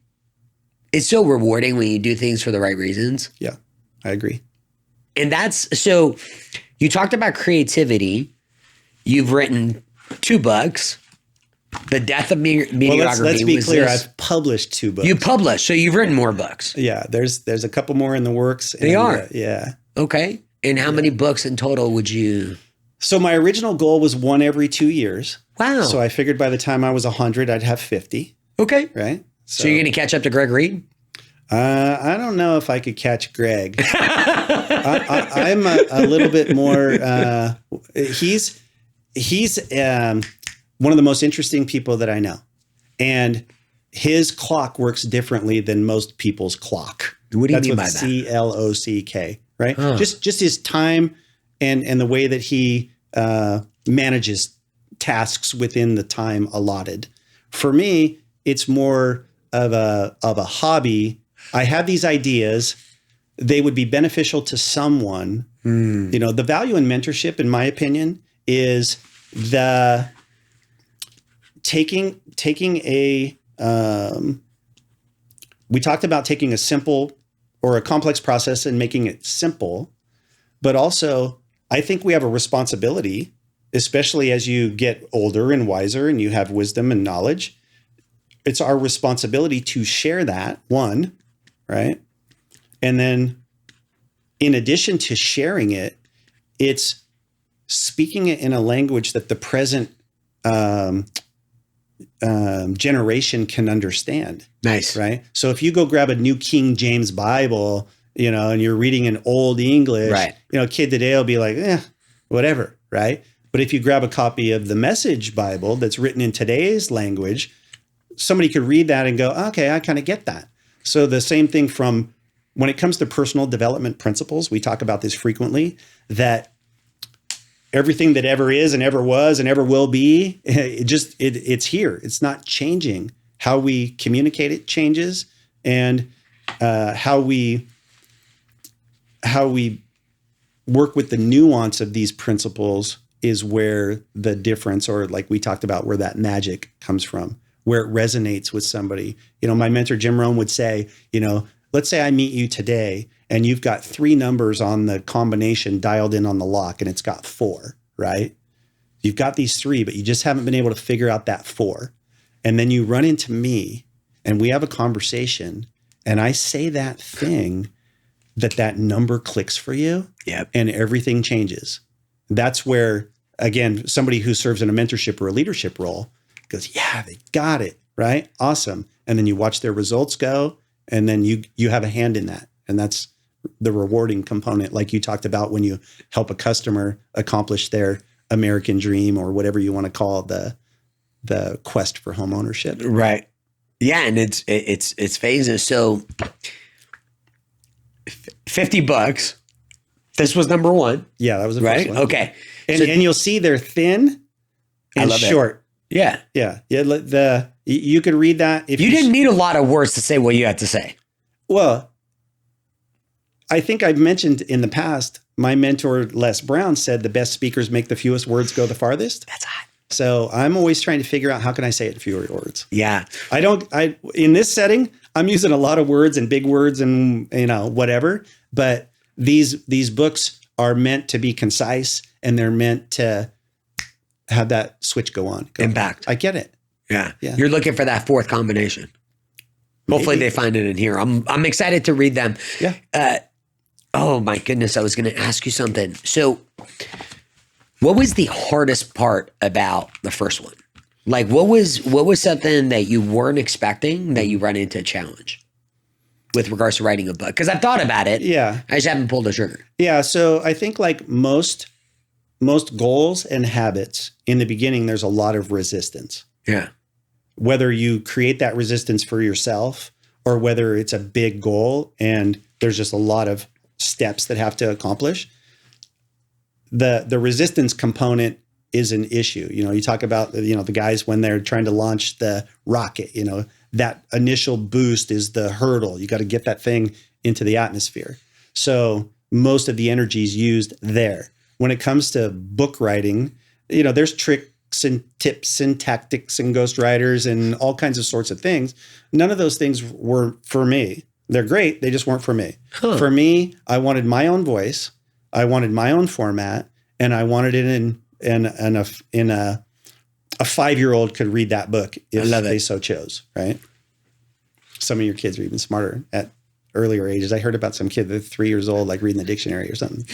[SPEAKER 2] It's so rewarding when you do things for the right reasons.
[SPEAKER 1] Yeah, I agree.
[SPEAKER 2] And so you talked about creativity. You've written 2 books. The Death of Mediocrity.
[SPEAKER 1] Well, let's be clear. I've published 2 books.
[SPEAKER 2] You published, so you've written more books.
[SPEAKER 1] Yeah, there's a couple more in the works.
[SPEAKER 2] They are?
[SPEAKER 1] Yeah.
[SPEAKER 2] Okay. And how many books in total would you...
[SPEAKER 1] So my original goal was 1 every 2 years.
[SPEAKER 2] Wow.
[SPEAKER 1] So I figured by the time I was 100, I'd have 50.
[SPEAKER 2] Okay.
[SPEAKER 1] Right?
[SPEAKER 2] So you're going to catch up to Greg Reed?
[SPEAKER 1] I don't know if I could catch Greg. I'm a little bit more... He's one of the most interesting people that I know. And his clock works differently than most people's clock.
[SPEAKER 2] What do you mean by that?
[SPEAKER 1] CLOCK, right? Huh. Just his time and the way that he manages tasks within the time allotted. For me, it's more of a hobby. I have these ideas. They would be beneficial to someone. You know, the value in mentorship, in my opinion, is the taking a we talked about taking a simple or a complex process and making it simple, but also I think we have a responsibility, especially as you get older and wiser and you have wisdom and knowledge. It's our responsibility to share that, one, right? And then in addition to sharing it, it's speaking it in a language that the present generation can understand.
[SPEAKER 2] Nice.
[SPEAKER 1] Right? So if you go grab a New King James Bible, you know, and you're reading in Old English,
[SPEAKER 2] right,
[SPEAKER 1] you know, a kid today will be like, whatever, right? But if you grab a copy of the Message Bible that's written in today's language, somebody could read that and go, okay, I kind of get that. So the same thing from when it comes to personal development principles, we talk about this frequently, that everything that ever is and ever was and ever will be, it's here. It's not changing. How we communicate it changes, and how we work with the nuance of these principles is where the difference, or like we talked about, where that magic comes from, where it resonates with somebody. You know, my mentor Jim Rohn would say, you know, let's say I meet you today and you've got 3 numbers on the combination dialed in on the lock and it's got 4, right? You've got these 3, but you just haven't been able to figure out that 4. And then you run into me and we have a conversation and I say that thing, that number clicks for you.
[SPEAKER 2] Yep.
[SPEAKER 1] And everything changes. That's where, again, somebody who serves in a mentorship or a leadership role goes, yeah, they got it, right? Awesome. And then you watch their results go, and then you have a hand in that. And that's the rewarding component, like you talked about when you help a customer accomplish their American dream, or whatever you want to call the quest for home ownership.
[SPEAKER 2] Right. Yeah. And it's phases. So $50. This was number 1.
[SPEAKER 1] Yeah, that was the first one.
[SPEAKER 2] Okay.
[SPEAKER 1] And you'll see they're thin and short.
[SPEAKER 2] Yeah.
[SPEAKER 1] Yeah. Yeah. You could read that if
[SPEAKER 2] you didn't need a lot of words to say what you had to say.
[SPEAKER 1] Well, I think I've mentioned in the past, my mentor, Les Brown, said the best speakers make the fewest words go the farthest.
[SPEAKER 2] That's hot.
[SPEAKER 1] So I'm always trying to figure out, how can I say it in fewer words?
[SPEAKER 2] Yeah.
[SPEAKER 1] In this setting, I'm using a lot of words and big words and, whatever, but these books are meant to be concise and they're meant to have that switch go on.
[SPEAKER 2] Impact.
[SPEAKER 1] I get it.
[SPEAKER 2] Yeah. You're looking for that fourth combination. Hopefully they find it in here. I'm excited to read them.
[SPEAKER 1] Yeah.
[SPEAKER 2] Oh my goodness. I was going to ask you something. So what was the hardest part about the first one? Like what was something that you weren't expecting that you run into a challenge with regards to writing a book? Because I've thought about it.
[SPEAKER 1] Yeah.
[SPEAKER 2] I just haven't pulled the trigger.
[SPEAKER 1] Yeah. So I think like most goals and habits in the beginning, there's a lot of resistance.
[SPEAKER 2] Yeah.
[SPEAKER 1] Whether you create that resistance for yourself or whether it's a big goal and there's just a lot of steps that have to accomplish, the resistance component is an issue. You talk about, the guys when they're trying to launch the rocket, that initial boost is the hurdle. You got to get that thing into the atmosphere. So most of the energy is used there. When it comes to book writing, there's tricks and tips and tactics and ghostwriters and all kinds of sorts of things. None of those things were for me. They're great. They just weren't for me. Huh. For me, I wanted my own voice. I wanted my own format, and I wanted it in a 5-year-old could read that book if they so chose, right? Some of your kids are even smarter at earlier ages. I heard about some kid that's 3 years old, like reading the dictionary or something.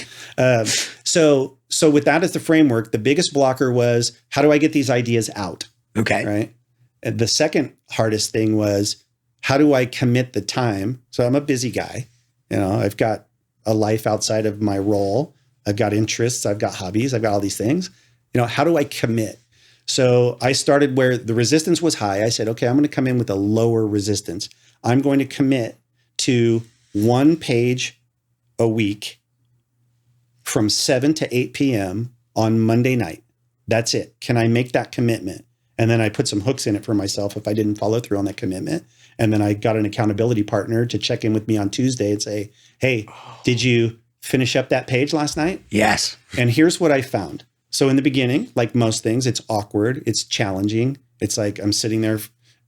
[SPEAKER 1] So with that as the framework, the biggest blocker was, how do I get these ideas out?
[SPEAKER 2] Okay.
[SPEAKER 1] Right. And the second hardest thing was, how do I commit the time? So I'm a busy guy. I've got a life outside of my role. I've got interests. I've got hobbies. I've got all these things. How do I commit? So I started where the resistance was high. I said, okay, I'm going to come in with a lower resistance. I'm going to commit to 1 page a week from 7 to 8 p.m. on Monday night. That's it. Can I make that commitment? And then I put some hooks in it for myself if I didn't follow through on that commitment. And then I got an accountability partner to check in with me on Tuesday and say, hey, did you finish up that page last night?
[SPEAKER 2] Yes.
[SPEAKER 1] And here's what I found. So in the beginning, like most things, it's awkward. It's challenging. It's like I'm sitting there.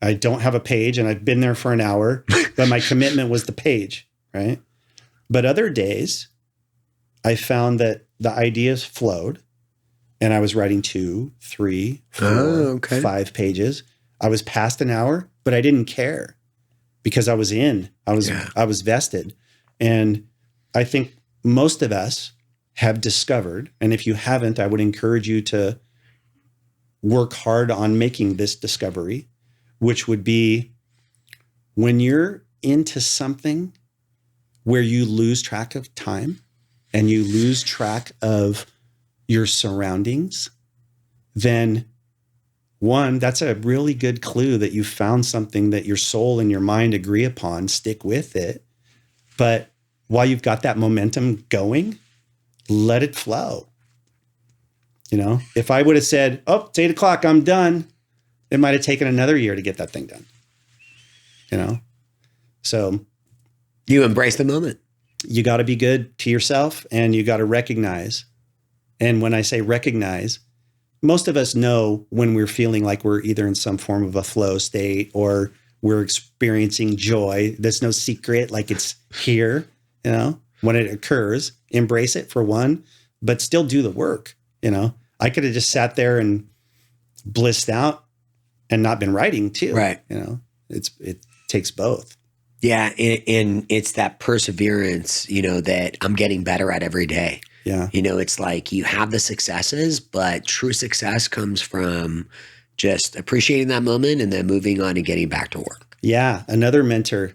[SPEAKER 1] I don't have a page and I've been there for an hour, but my commitment was the page, right? But other days, I found that the ideas flowed and I was writing 2, 3, 4, 5 pages. I was past an hour, but I didn't care because I was I was vested. And I think most of us have discovered, and if you haven't, I would encourage you to work hard on making this discovery, which would be when you're into something where you lose track of time and you lose track of your surroundings, then one, that's a really good clue that you found something that your soul and your mind agree upon. Stick with it. But while you've got that momentum going, let it flow. If I would have said, oh, it's 8 o'clock, I'm done, it might have taken another year to get that thing done. So
[SPEAKER 2] you embrace the moment.
[SPEAKER 1] You got to be good to yourself and you got to recognize. And when I say recognize, most of us know when we're feeling like we're either in some form of a flow state or we're experiencing joy. There's no secret, like it's here, when it occurs, embrace it for one, but still do the work. I could have just sat there and blissed out and not been writing too.
[SPEAKER 2] Right.
[SPEAKER 1] It takes both.
[SPEAKER 2] Yeah. And it's that perseverance, that I'm getting better at every day.
[SPEAKER 1] Yeah.
[SPEAKER 2] It's like you have the successes, but true success comes from just appreciating that moment and then moving on and getting back to work.
[SPEAKER 1] Yeah. Another mentor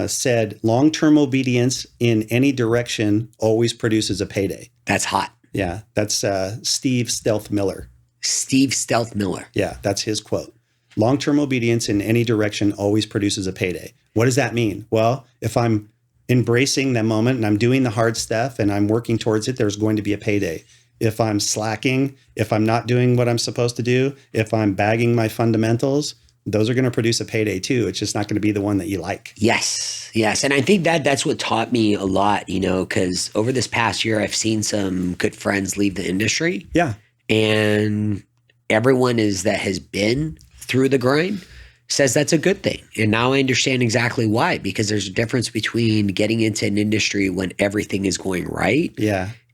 [SPEAKER 1] said, long-term obedience in any direction always produces a payday.
[SPEAKER 2] That's hot.
[SPEAKER 1] Yeah. That's Steve Stealth Miller.
[SPEAKER 2] Steve Stealth Miller.
[SPEAKER 1] Yeah. That's his quote. Long-term obedience in any direction always produces a payday. What does that mean? Well, if I'm embracing that moment and I'm doing the hard stuff and I'm working towards it, there's going to be a payday. If I'm slacking, if I'm not doing what I'm supposed to do, if I'm bagging my fundamentals, those are going to produce a payday too. It's just not going to be the one that you like.
[SPEAKER 2] Yes. Yes. And I think that's what taught me a lot, because over this past year, I've seen some good friends leave the industry.
[SPEAKER 1] Yeah.
[SPEAKER 2] And everyone that has been through the grind says that's a good thing. And now I understand exactly why, because there's a difference between getting into an industry when everything is going right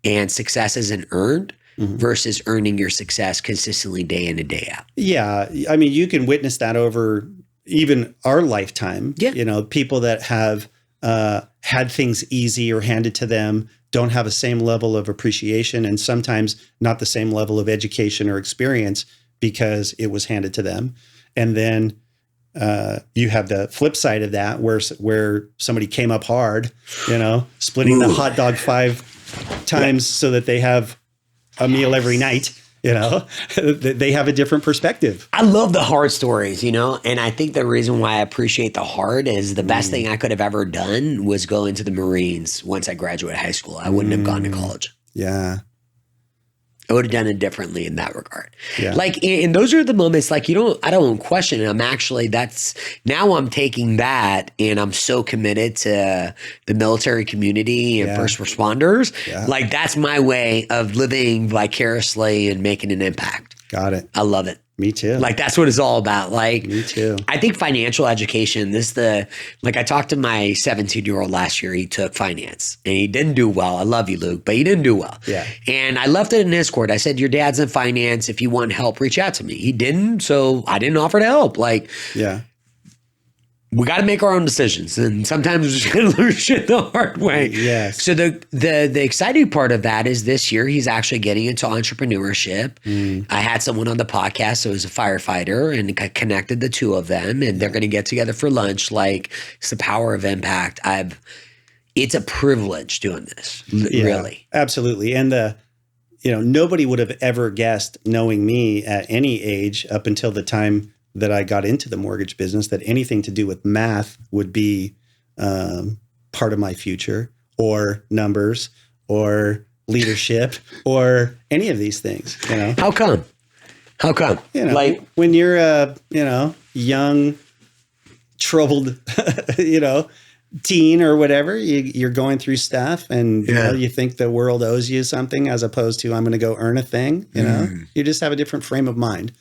[SPEAKER 2] and success isn't earned versus earning your success consistently day in and day out.
[SPEAKER 1] Yeah. I mean, you can witness that over even our lifetime.
[SPEAKER 2] Yeah.
[SPEAKER 1] You know, people that have had things easy or handed to them don't have the same level of appreciation and sometimes not the same level of education or experience because it was handed to them. And then you have the flip side of that where somebody came up hard, you know, splitting the hot dog 5 times so that they have a meal every night, you know, they have a different perspective.
[SPEAKER 2] I love the hard stories, you know, and I think the reason why I appreciate the hard is the best thing I could have ever done was go into the Marines once I graduated high school. I wouldn't have gone to college.
[SPEAKER 1] Yeah.
[SPEAKER 2] I would have done it differently in that regard.
[SPEAKER 1] Yeah.
[SPEAKER 2] Like, and those are the moments like, I don't question it. Now I'm taking that and I'm so committed to the military community and first responders. Yeah. Like that's my way of living vicariously and making an impact.
[SPEAKER 1] Got it.
[SPEAKER 2] I love it.
[SPEAKER 1] Me too.
[SPEAKER 2] Like that's what it's all about. Like
[SPEAKER 1] me too.
[SPEAKER 2] I think financial education, I talked to my 17-year-old last year. He took finance and he didn't do well. I love you, Luke, but he didn't do well.
[SPEAKER 1] Yeah.
[SPEAKER 2] And I left it in his court. I said, your dad's in finance. If you want help, reach out to me. He didn't. So I didn't offer to help. Like,
[SPEAKER 1] yeah.
[SPEAKER 2] We got to make our own decisions, and sometimes we're just going to learn shit the hard way.
[SPEAKER 1] Yes.
[SPEAKER 2] So the exciting part of that is this year he's actually getting into entrepreneurship. I had someone on the podcast that was a firefighter, and I connected the two of them, and they're going to get together for lunch. Like it's the power of impact. It's a privilege doing this, really.
[SPEAKER 1] Absolutely, and nobody would have ever guessed, knowing me at any age up until the time that I got into the mortgage business, that anything to do with math would be part of my future, or numbers, or leadership, or any of these things. You know,
[SPEAKER 2] how come?
[SPEAKER 1] Like when you're a young, troubled, teen or whatever, you're going through stuff, and you think the world owes you something, as opposed to I'm going to go earn a thing. You just have a different frame of mind.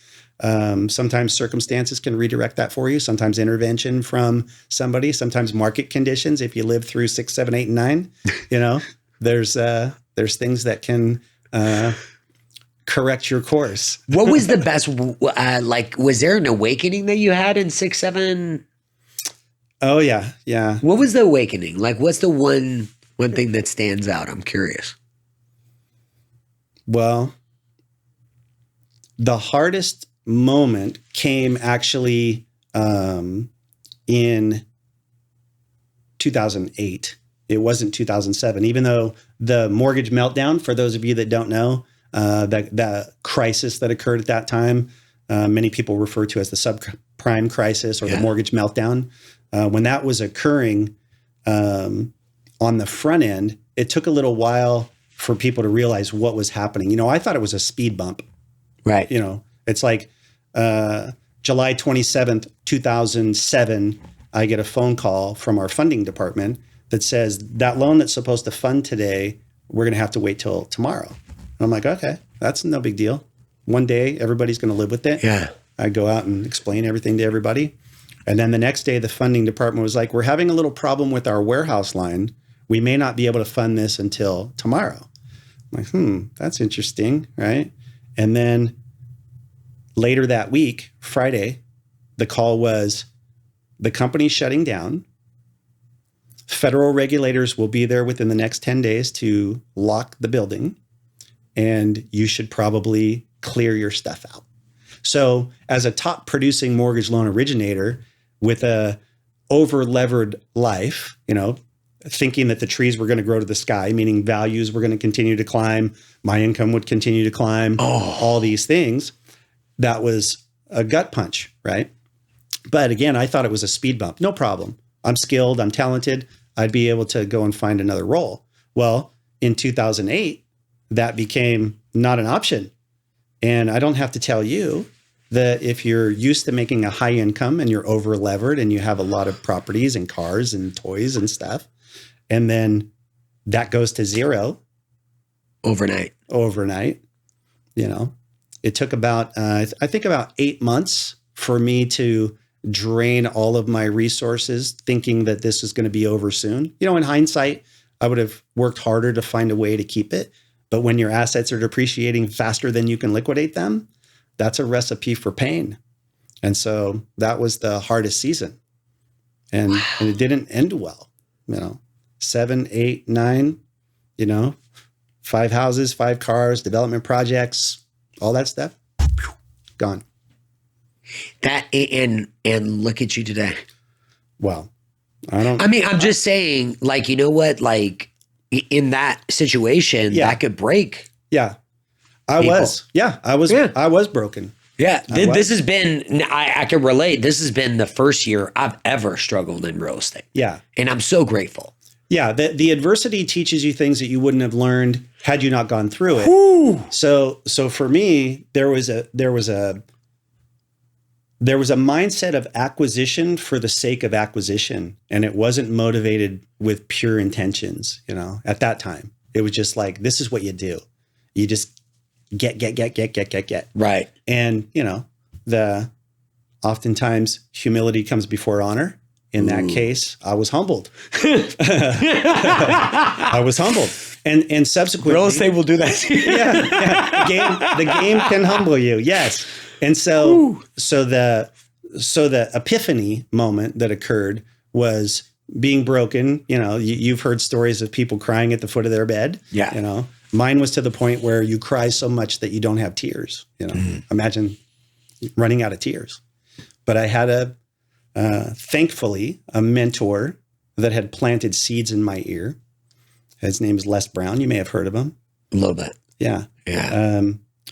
[SPEAKER 1] Sometimes circumstances can redirect that for you. Sometimes intervention from somebody. Sometimes market conditions. If you live through 6, 7, 8, and 9, there's things that can correct your course.
[SPEAKER 2] What was the best? Was there an awakening that you had in 6, 7?
[SPEAKER 1] Oh yeah.
[SPEAKER 2] What was the awakening? Like, what's the one thing that stands out? I'm curious.
[SPEAKER 1] Well, the hardest moment came actually in 2008. It wasn't 2007, even though the mortgage meltdown, for those of you that don't know, the crisis that occurred at that time, many people refer to as the subprime crisis or the mortgage meltdown. When that was occurring on the front end, it took a little while for people to realize what was happening. I thought it was a speed bump.
[SPEAKER 2] Right.
[SPEAKER 1] It's like July 27th, 2007, I get a phone call from our funding department that says that loan that's supposed to fund today, we're going to have to wait till tomorrow. And I'm like, okay, that's no big deal. One day, everybody's going to live with it.
[SPEAKER 2] Yeah.
[SPEAKER 1] I go out and explain everything to everybody. And then the next day, the funding department was like, we're having a little problem with our warehouse line. We may not be able to fund this until tomorrow. I'm like, that's interesting, right? And then later that week, Friday, the call was, the company's shutting down. Federal regulators will be there within the next 10 days to lock the building, and you should probably clear your stuff out. So as a top producing mortgage loan originator with a over-levered life, thinking that the trees were going to grow to the sky, meaning values were going to continue to climb, my income would continue to climb, all these things, that was a gut punch, right? But again, I thought it was a speed bump. No problem. I'm skilled. I'm talented. I'd be able to go and find another role. Well, in 2008, that became not an option. And I don't have to tell you that if you're used to making a high income and you're over levered and you have a lot of properties and cars and toys and stuff, and then that goes to zero
[SPEAKER 2] overnight,
[SPEAKER 1] it took about, I think about 8 months for me to drain all of my resources thinking that this is going to be over soon. You know, in hindsight, I would have worked harder to find a way to keep it. But when your assets are depreciating faster than you can liquidate them, that's a recipe for pain. And so that was the hardest season. And it didn't end well. 7, 8, 9, 5 houses, 5 cars, development projects, all that stuff, gone.
[SPEAKER 2] That and look at you today.
[SPEAKER 1] Well,
[SPEAKER 2] I'm just saying, like, you know what, like in that situation, that could break.
[SPEAKER 1] Yeah. I was broken.
[SPEAKER 2] Yeah. This has been, I can relate. This has been the first year I've ever struggled in real estate. Yeah. And I'm so grateful.
[SPEAKER 1] Yeah. The adversity teaches you things that you wouldn't have learned had you not gone through it. Whew. So for me, there was a mindset of acquisition for the sake of acquisition. And it wasn't motivated with pure intentions, at that time. It was just like, this is what you do. You just get.
[SPEAKER 2] Right.
[SPEAKER 1] And, oftentimes humility comes before honor. In that case, I was humbled. I was humbled. And subsequently,
[SPEAKER 2] real estate will do that.
[SPEAKER 1] The game can humble you. Yes. And so the epiphany moment that occurred was being broken. You've heard stories of people crying at the foot of their bed.
[SPEAKER 2] Yeah.
[SPEAKER 1] Mine was to the point where you cry so much that you don't have tears. Imagine running out of tears. But I had thankfully a mentor that had planted seeds in my ear. His name is Les Brown. You may have heard of him.
[SPEAKER 2] A little bit.
[SPEAKER 1] Yeah.
[SPEAKER 2] Yeah.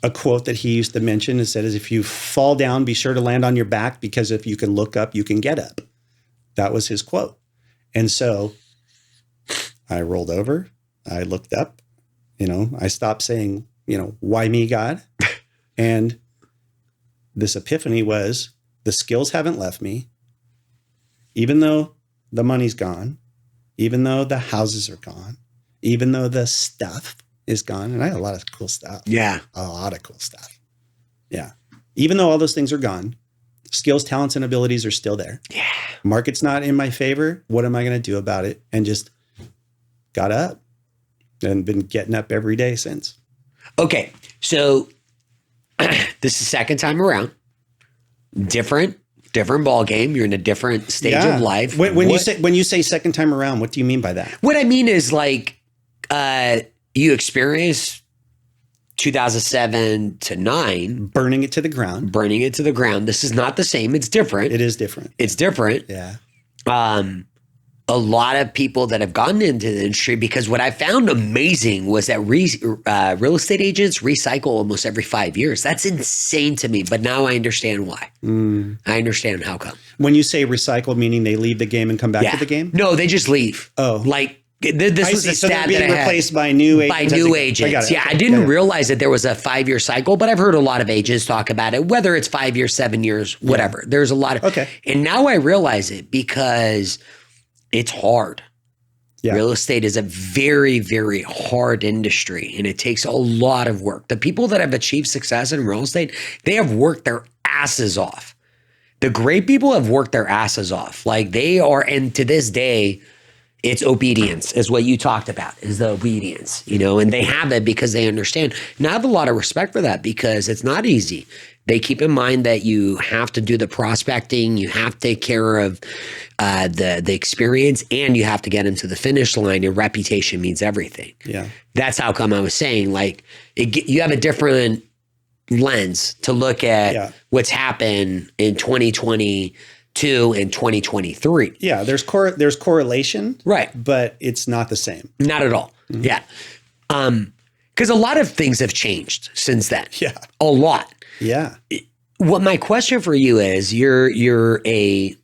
[SPEAKER 1] A quote that he used to mention is that if you fall down, be sure to land on your back, because if you can look up, you can get up. That was his quote. And so I rolled over, I looked up, I stopped saying, why me, God? And this epiphany was, the skills haven't left me. Even though the money's gone, even though the houses are gone, even though the stuff is gone, and I had a lot of cool stuff.
[SPEAKER 2] Yeah.
[SPEAKER 1] A lot of cool stuff. Yeah. Even though all those things are gone, skills, talents, and abilities are still there.
[SPEAKER 2] Yeah.
[SPEAKER 1] Market's not in my favor. What am I going to do about it? And just got up and been getting up every day since.
[SPEAKER 2] Okay. So this is the second time around. Different ball game. You're in a different stage of life.
[SPEAKER 1] When you say second time around, what do you mean by that?
[SPEAKER 2] What I mean is, like, you experienced 2007 to 9.
[SPEAKER 1] Burning it to the ground.
[SPEAKER 2] This is not the same. It's different.
[SPEAKER 1] It is different.
[SPEAKER 2] It's different.
[SPEAKER 1] Yeah.
[SPEAKER 2] A lot of people that have gotten into the industry, because what I found amazing was that real estate agents recycle almost every 5 years. That's insane to me. But now I understand why. I understand how come.
[SPEAKER 1] When you say recycle, meaning they leave the game and come back to the game?
[SPEAKER 2] No, they just leave.
[SPEAKER 1] Oh.
[SPEAKER 2] Like, this was a stat
[SPEAKER 1] that I had.
[SPEAKER 2] replaced
[SPEAKER 1] by new agents.
[SPEAKER 2] By new agents. I didn't realize that there was a 5-year cycle, but I've heard a lot of agents talk about it, whether it's 5 years, 7 years, whatever. There's a lot of, and now I realize it because it's hard. Yeah. Real estate is a very, very hard industry, and it takes a lot of work. The people that have achieved success in real estate, they have worked their asses off. The great people have worked their asses off. Like, they are, and to this day, it's obedience is what you talked about, is the obedience, and they have it because they understand. And I have a lot of respect for that, because it's not easy. They keep in mind that you have to do the prospecting, you have to take care of the experience, and you have to get into the finish line. Your reputation means everything. Yeah. That's how come I was saying, like, you have a different lens to look at what's happened in 2022 and 2023.
[SPEAKER 1] Yeah, there's correlation,
[SPEAKER 2] right?
[SPEAKER 1] But it's not the same.
[SPEAKER 2] Not at all. Mm-hmm. Yeah, because a lot of things have changed since then.
[SPEAKER 1] Yeah,
[SPEAKER 2] a lot.
[SPEAKER 1] Yeah.
[SPEAKER 2] What my question for you is, you're a,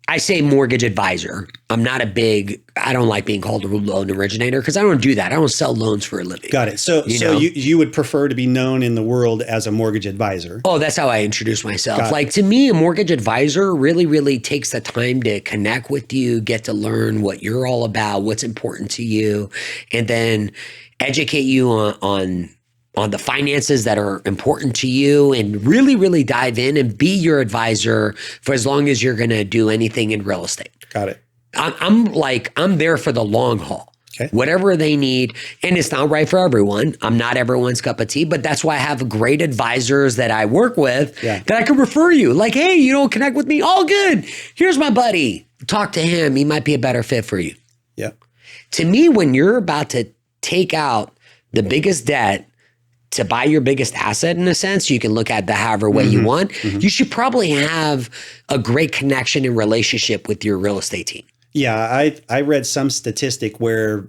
[SPEAKER 2] I say mortgage advisor. I don't like being called a loan originator, because I don't do that. I don't sell loans for a living.
[SPEAKER 1] Got it. So you would prefer to be known in the world as a mortgage advisor.
[SPEAKER 2] Oh, that's how I introduce myself. Like, to me, a mortgage advisor really, really takes the time to connect with you, get to learn what you're all about, what's important to you, and then educate you on on the finances that are important to you, and really, really dive in and be your advisor for as long as you're going to do anything in real estate.
[SPEAKER 1] Got it.
[SPEAKER 2] I'm there for the long haul.
[SPEAKER 1] Okay.
[SPEAKER 2] Whatever they need. And it's not right for everyone. I'm not everyone's cup of tea, but that's why I have great advisors that I work with that I can refer you. Like, hey, you don't connect with me? All good. Here's my buddy. Talk to him. He might be a better fit for you.
[SPEAKER 1] Yeah.
[SPEAKER 2] To me, when you're about to take out the biggest debt to buy your biggest asset, in a sense, you can look at the however way you want. You should probably have a great connection and relationship with your real estate team.
[SPEAKER 1] Yeah, I read some statistic where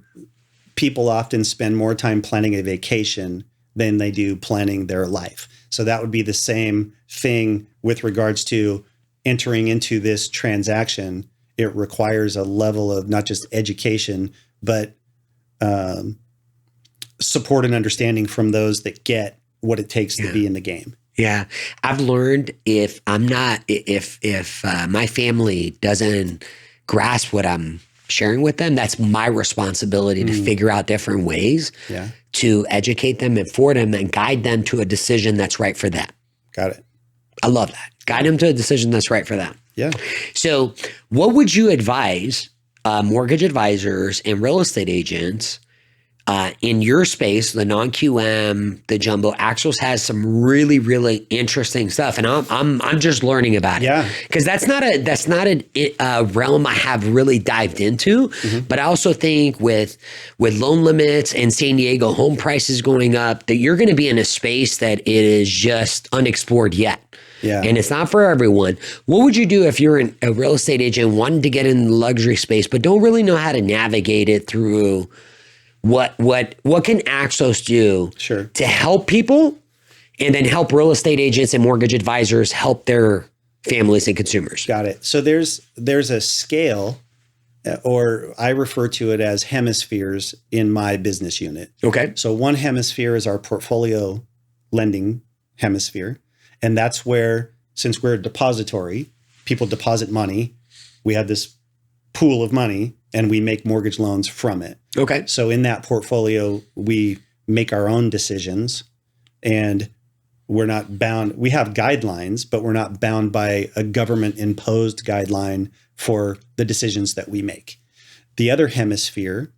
[SPEAKER 1] people often spend more time planning a vacation than they do planning their life. So that would be the same thing with regards to entering into this transaction. It requires a level of not just education, but support and understanding from those that get what it takes to be in the game.
[SPEAKER 2] Yeah. I've learned if my family doesn't grasp what I'm sharing with them, that's my responsibility to figure out different ways to educate them and for them and guide them to a decision that's right for them.
[SPEAKER 1] Got it.
[SPEAKER 2] I love that. Guide them to a decision that's right for them.
[SPEAKER 1] Yeah.
[SPEAKER 2] So what would you advise mortgage advisors and real estate agents in your space, the non-QM, the jumbo? Axos has some really, really interesting stuff, and I'm just learning about it.
[SPEAKER 1] Yeah,
[SPEAKER 2] because that's not a realm I have really dived into. But I also think with loan limits and San Diego home prices going up, that you're going to be in a space that it is just unexplored yet.
[SPEAKER 1] Yeah,
[SPEAKER 2] and it's not for everyone. What would you do if you're a real estate agent wanting to get in the luxury space, but don't really know how to navigate it through? What can Axos do to help people and then help real estate agents and mortgage advisors help their families and consumers?
[SPEAKER 1] Got it. So there's a scale, or I refer to it as hemispheres in my business unit.
[SPEAKER 2] Okay.
[SPEAKER 1] So one hemisphere is our portfolio lending hemisphere. And that's where, since we're a depository, people deposit money. We have this pool of money and we make mortgage loans from it.
[SPEAKER 2] Okay.
[SPEAKER 1] So in that portfolio, we make our own decisions and we're not bound. We have guidelines, but we're not bound by a government imposed guideline for the decisions that we make. The other hemisphere,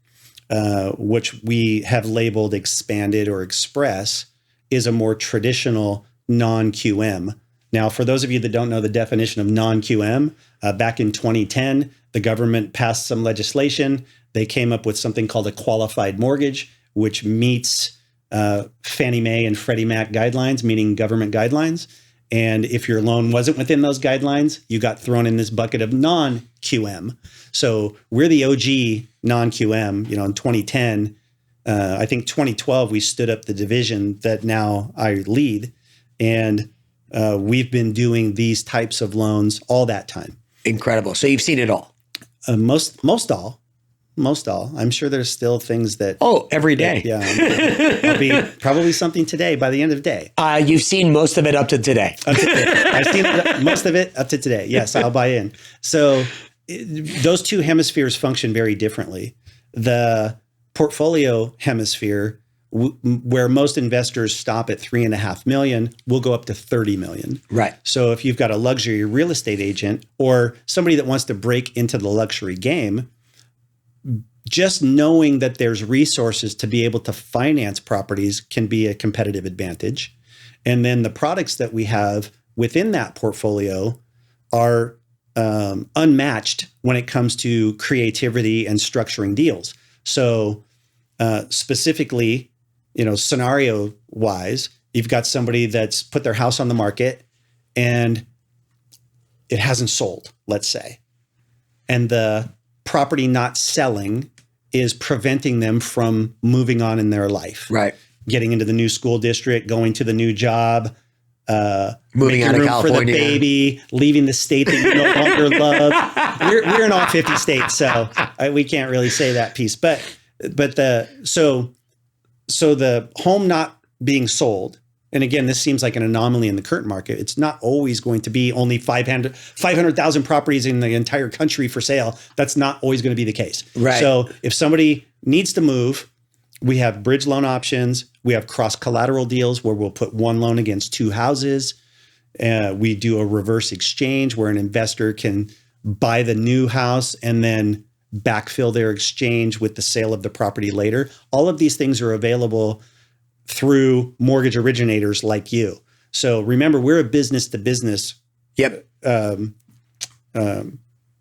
[SPEAKER 1] which we have labeled expanded or express, is a more traditional non-QM. Now, for those of you that don't know the definition of non-QM, back in 2010, the government passed some legislation. They came up with something called a qualified mortgage, which meets Fannie Mae and Freddie Mac guidelines, meaning government guidelines. And if your loan wasn't within those guidelines, you got thrown in this bucket of non-QM. So we're the OG non-QM. In 2010, I think 2012, we stood up the division that now I lead. And we've been doing these types of loans all that time.
[SPEAKER 2] Incredible. So you've seen it all.
[SPEAKER 1] Most all. I'm sure there's still things that.
[SPEAKER 2] Oh, every day.
[SPEAKER 1] I'll be probably something today by the end of the day.
[SPEAKER 2] You've seen most of it up to today.
[SPEAKER 1] I've seen most of it up to today. Yes, I'll buy in. So those two hemispheres function very differently. The portfolio hemisphere, where most investors stop at $3.5 million, will go up to $30 million.
[SPEAKER 2] Right.
[SPEAKER 1] So if you've got a luxury real estate agent or somebody that wants to break into the luxury game, just knowing that there's resources to be able to finance properties can be a competitive advantage. And then the products that we have within that portfolio are unmatched when it comes to creativity and structuring deals. So specifically, scenario wise, you've got somebody that's put their house on the market and it hasn't sold, let's say. And the property not selling is preventing them from moving on in their life.
[SPEAKER 2] Right.
[SPEAKER 1] Getting into the new school district, going to the new job,
[SPEAKER 2] moving out of California
[SPEAKER 1] for the baby, leaving the state that you no longer love. We're in all 50 states, so we can't really say that piece. But so the home not being sold, and again, this seems like an anomaly in the current market. It's not always going to be only 500,000 properties in the entire country for sale. That's not always going to be the case.
[SPEAKER 2] Right.
[SPEAKER 1] So if somebody needs to move, We have bridge loan options. We have cross collateral deals where we'll put one loan against two houses. We do a reverse exchange where an investor can buy the new house and then backfill their exchange with the sale of the property later. All of these things are available through mortgage originators like you. So remember, we're a business to business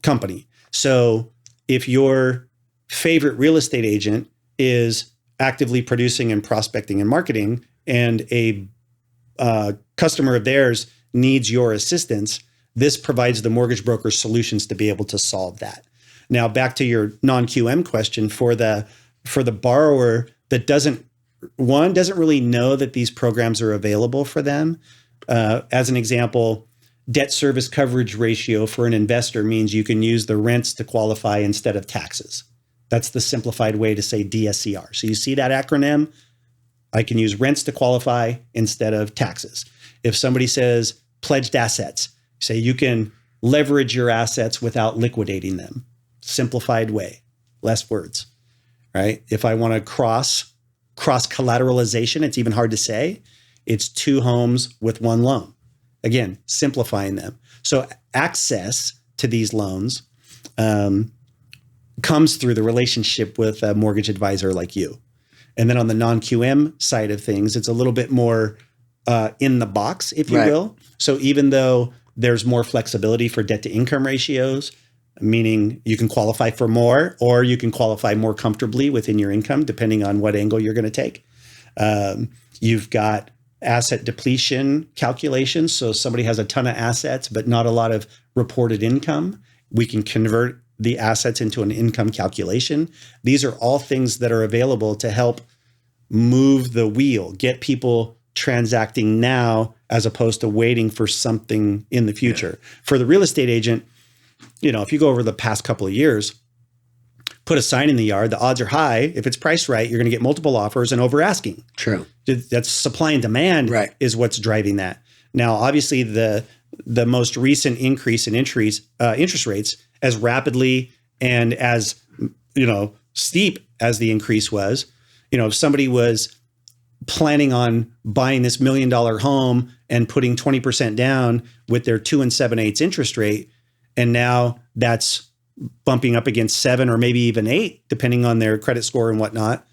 [SPEAKER 1] company. So if your favorite real estate agent is actively producing and prospecting and marketing, and a customer of theirs needs your assistance, this provides the mortgage broker solutions to be able to solve that. Now, back to your non-QM question, for the borrower that doesn't really know that these programs are available for them. As an example, debt service coverage ratio for an investor means you can use the rents to qualify instead of taxes. That's the simplified way to say DSCR. So you see that acronym? I can use rents to qualify instead of taxes. If somebody says pledged assets, say you can leverage your assets without liquidating them. Simplified way, less words, right? If I want to cross collateralization, it's even hard to say. It's two homes with one loan. Again, simplifying them. So access to these loans comes through the relationship with a mortgage advisor like you. And then on the non-QM side of things, it's a little bit more in the box, if you will. So even though there's more flexibility for debt to income ratios, meaning you can qualify for more or you can qualify more comfortably within your income, depending on what angle you're going to take. You've got asset depletion calculations. So somebody has a ton of assets, but not a lot of reported income. We can convert the assets into an income calculation. These are all things that are available to help move the wheel, get people transacting now as opposed to waiting for something in the future. Yeah. For the real estate agent, if you go over the past couple of years, put a sign in the yard, the odds are high. If it's priced right, you're going to get multiple offers and over asking. True. That's supply and demand is what's driving that. Now, obviously, the most recent increase in interest rates, as rapidly and as steep as the increase was, if somebody was planning on buying this $1 million home and putting 20% down with their 2 7/8 interest rate, and now that's bumping up against 7 or maybe even 8, depending on their credit score and whatnot,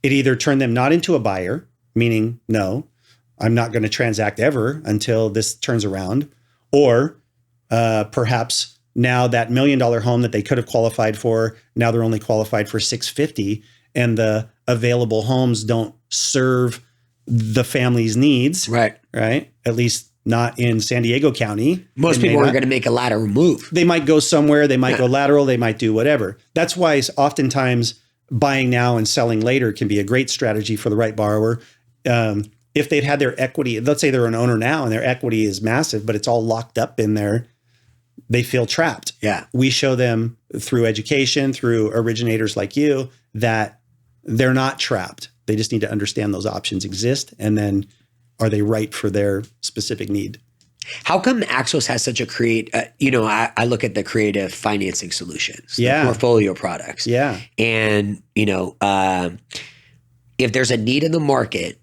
[SPEAKER 1] it either turned them not into a buyer, meaning, no, I'm not going to transact ever until this turns around, or perhaps now that $1 million home that they could have qualified for, now they're only qualified for $650, and the available homes don't serve the family's needs. Right. At least not in San Diego County.
[SPEAKER 2] Most people are going to make a lateral move.
[SPEAKER 1] They might go somewhere. They might go lateral. They might do whatever. That's why oftentimes buying now and selling later can be a great strategy for the right borrower. If they've had their equity, let's say they're an owner now and their equity is massive, but it's all locked up in there, they feel trapped. Yeah. We show them through education, through originators like you, that they're not trapped. They just need to understand those options exist, and then are they right for their specific need?
[SPEAKER 2] How come Axos has such a I look at the creative financing solutions, the portfolio products. Yeah. And, if there's a need in the market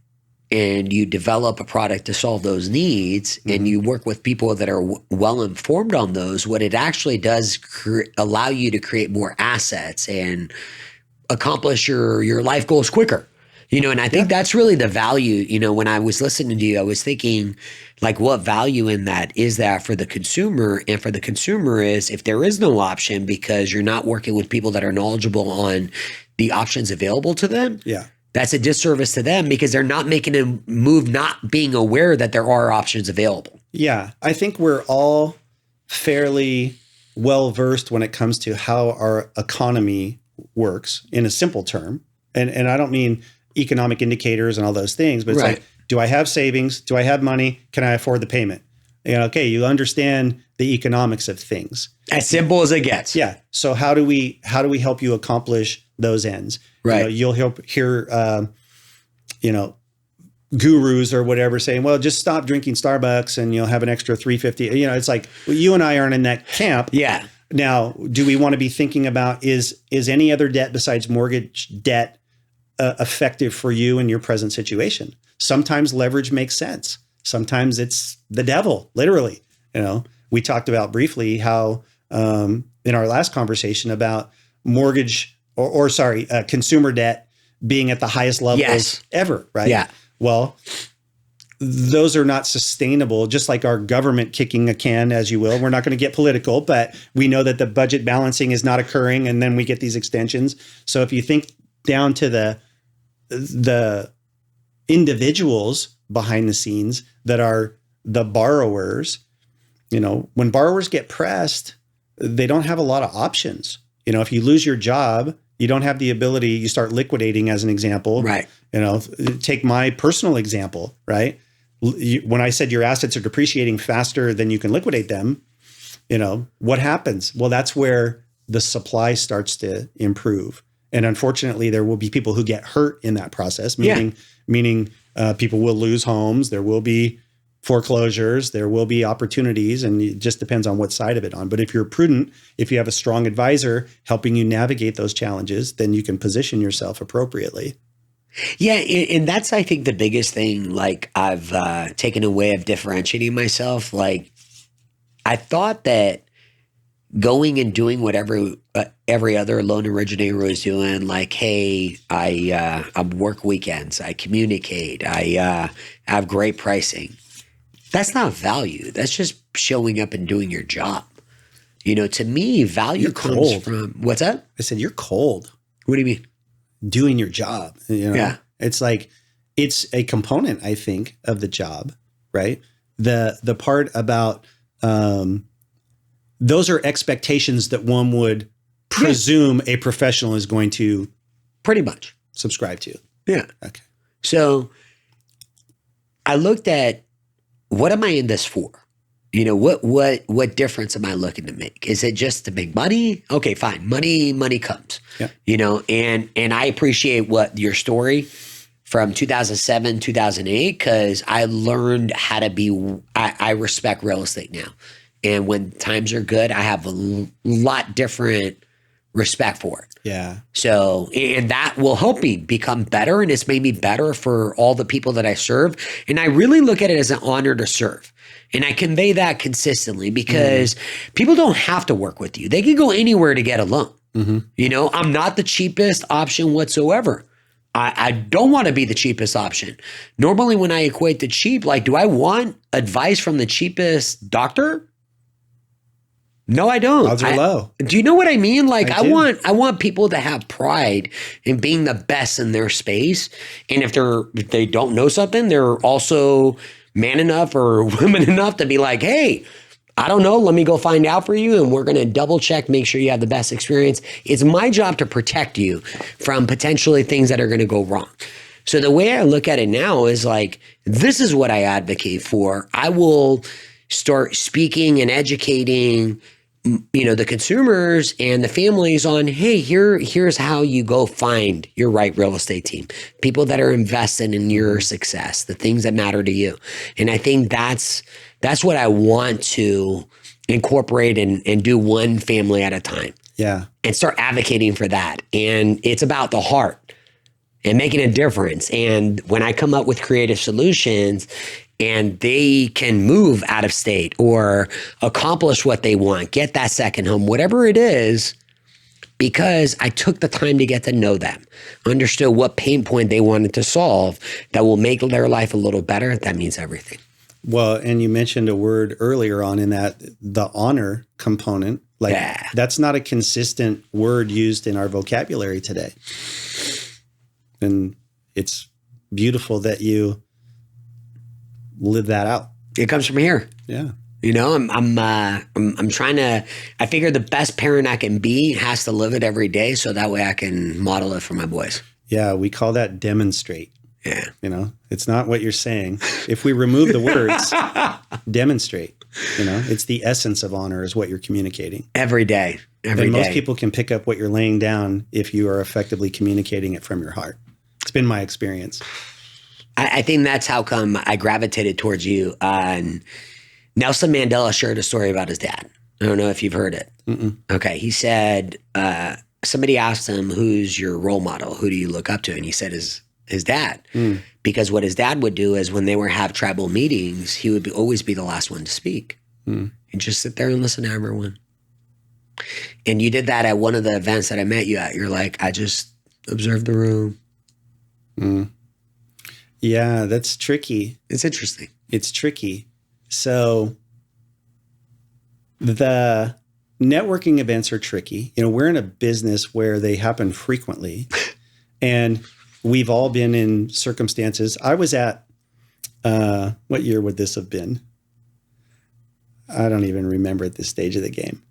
[SPEAKER 2] and you develop a product to solve those needs, and you work with people that are well informed on those, what it actually does allow you to create more assets and accomplish your life goals quicker. And I think that's really the value. When I was listening to you, I was thinking, like, what value in that is that for the consumer? And for the consumer is, if there is no option because you're not working with people that are knowledgeable on the options available to them, that's a disservice to them because they're not making a move, not being aware that there are options available.
[SPEAKER 1] Yeah. I think we're all fairly well versed when it comes to how our economy works in a simple term. And I don't mean economic indicators and all those things, but it's like, do I have savings? Do I have money? Can I afford the payment? Okay, you understand the economics of things.
[SPEAKER 2] As simple as it gets.
[SPEAKER 1] Yeah. So how do we help you accomplish those ends? Right. You'll hear gurus or whatever saying, well, just stop drinking Starbucks and you'll have an extra $350. It's like, well, you and I aren't in that camp. Yeah. Now, do we want to be thinking about is any other debt besides mortgage debt effective for you in your present situation. Sometimes leverage makes sense. Sometimes it's the devil, literally. We talked about briefly how in our last conversation about mortgage consumer debt being at the highest levels ever, right?
[SPEAKER 2] Yeah.
[SPEAKER 1] Well, those are not sustainable, just like our government kicking a can, as you will. We're not going to get political, but we know that the budget balancing is not occurring, and then we get these extensions. So if you think down to the individuals behind the scenes that are the borrowers, when borrowers get pressed, they don't have a lot of options. If you lose your job, you don't have the ability, you start liquidating, as an example.
[SPEAKER 2] Right.
[SPEAKER 1] Take my personal example, right? When I said your assets are depreciating faster than you can liquidate them, what happens? Well, that's where the supply starts to improve. And unfortunately, there will be people who get hurt in that process, meaning people will lose homes. There will be foreclosures. There will be opportunities, and it just depends on what side of it on. But if you're prudent, if you have a strong advisor helping you navigate those challenges, then you can position yourself appropriately.
[SPEAKER 2] Yeah. And that's, I think, the biggest thing, like, I've taken a way of differentiating myself. Like, I thought that going and doing whatever every other loan originator was doing, like, hey, I work weekends, I communicate, I have great pricing. That's not value. That's just showing up and doing your job. To me, value comes from, what's that?
[SPEAKER 1] I said, you're cold.
[SPEAKER 2] What do you mean?
[SPEAKER 1] Doing your job.
[SPEAKER 2] Yeah.
[SPEAKER 1] It's like, it's a component, I think, of the job, right? The part about, those are expectations that one would presume a professional is going to
[SPEAKER 2] pretty much
[SPEAKER 1] subscribe to.
[SPEAKER 2] Yeah.
[SPEAKER 1] Okay.
[SPEAKER 2] So I looked at, what am I in this for? What difference am I looking to make? Is it just to make money? Okay, fine. Money comes.
[SPEAKER 1] Yeah.
[SPEAKER 2] And I appreciate what your story from 2007, 2008, because I learned how to be, I respect real estate now. And when times are good, I have a lot different respect for it.
[SPEAKER 1] Yeah.
[SPEAKER 2] So, and that will help me become better. And it's made me better for all the people that I serve. And I really look at it as an honor to serve. And I convey that consistently because people don't have to work with you. They can go anywhere to get a loan. Mm-hmm. I'm not the cheapest option whatsoever. I don't want to be the cheapest option. Normally when I equate to cheap, like, do I want advice from the cheapest doctor? No, I don't.
[SPEAKER 1] Odds are low.
[SPEAKER 2] Do you know what I mean? Like, I
[SPEAKER 1] do.
[SPEAKER 2] want people to have pride in being the best in their space. And if they don't know something, they're also man enough or woman enough to be like, hey, I don't know, let me go find out for you. And we're going to double check, make sure you have the best experience. It's my job to protect you from potentially things that are going to go wrong. So the way I look at it now is like, this is what I advocate for. I will start speaking and educating the consumers and the families on, hey, here's how you go find your right real estate team, people that are invested in your success, the things that matter to you. And I think that's what I want to incorporate and do one family at a time.
[SPEAKER 1] Yeah.
[SPEAKER 2] And start advocating for that. And it's about the heart and making a difference. And when I come up with creative solutions and they can move out of state or accomplish what they want, get that second home, whatever it is, because I took the time to get to know them, understood what pain point they wanted to solve that will make their life a little better, that means everything.
[SPEAKER 1] Well, and you mentioned a word earlier on in that, the honor component. Like, that's not a consistent word used in our vocabulary today. And it's beautiful that you live that out.
[SPEAKER 2] It comes from here.
[SPEAKER 1] Yeah.
[SPEAKER 2] I'm trying to, I figure the best parent I can be has to live it every day. So that way I can model it for my boys.
[SPEAKER 1] Yeah. We call that demonstrate.
[SPEAKER 2] Yeah.
[SPEAKER 1] It's not what you're saying. If we remove the words, demonstrate, it's the essence of honor is what you're communicating.
[SPEAKER 2] Every day.
[SPEAKER 1] And most people can pick up what you're laying down if you are effectively communicating it from your heart. It's been my experience.
[SPEAKER 2] I think that's how come I gravitated towards you. Nelson Mandela shared a story about his dad. I don't know if you've heard it.
[SPEAKER 1] Mm-mm.
[SPEAKER 2] Okay. He said, somebody asked him, who's your role model? Who do you look up to? And he said his dad. Because what his dad would do is when they were have tribal meetings, he would always be the last one to speak and just sit there and listen to everyone. And you did that at one of the events that I met you at. You're like, I just observed the room.
[SPEAKER 1] Yeah, that's tricky.
[SPEAKER 2] It's interesting.
[SPEAKER 1] It's tricky. So the networking events are tricky. You know, we're in a business where they happen frequently, and we've all been in circumstances. I was at, what year would this have been? I don't even remember at this stage of the game.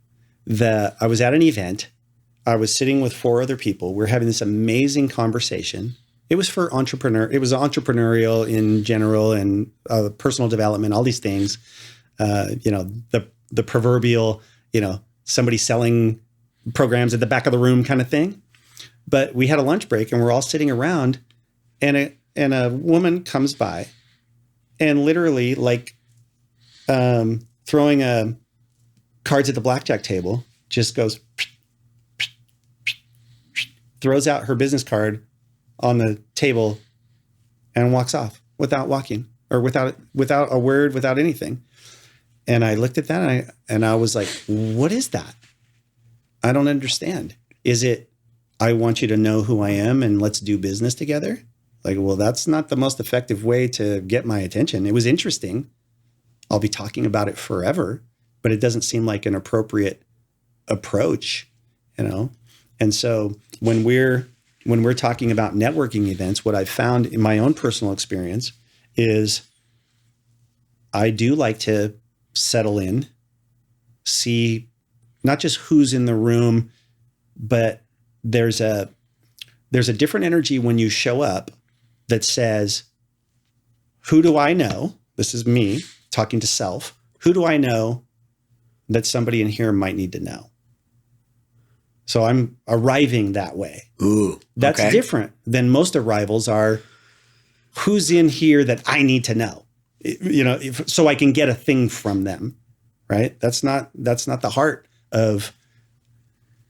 [SPEAKER 1] I was at an event. I was sitting with 4 other people. We're having this amazing conversation. It was for it was entrepreneurial in general and personal development, all these things. You know, the proverbial, you know, somebody selling programs at the back of the room kind of thing. But we had a lunch break and we're all sitting around, and a woman comes by and literally like throwing cards at the blackjack table, just goes, throws out her business card on the table and walks off without walking or without a word, without anything. And I looked at that and I was like, what is that? I don't understand. Is it, I want you to know who I am and let's do business together? Like, well, that's not the most effective way to get my attention. It was interesting. I'll be talking about it forever, but it doesn't seem like an appropriate approach, you know? And so when we're talking about networking events, what I've found in my own personal experience is I do like to settle in, see not just who's in the room, but there's a different energy when you show up that says, who do I know? This is me talking to self. Who do I know that somebody in here might need to know? So I'm arriving that way.
[SPEAKER 2] Ooh,
[SPEAKER 1] that's
[SPEAKER 2] okay.
[SPEAKER 1] different than most arrivals are. Who's in here that I need to know, you know, so I can get a thing from them, right? That's not the heart of,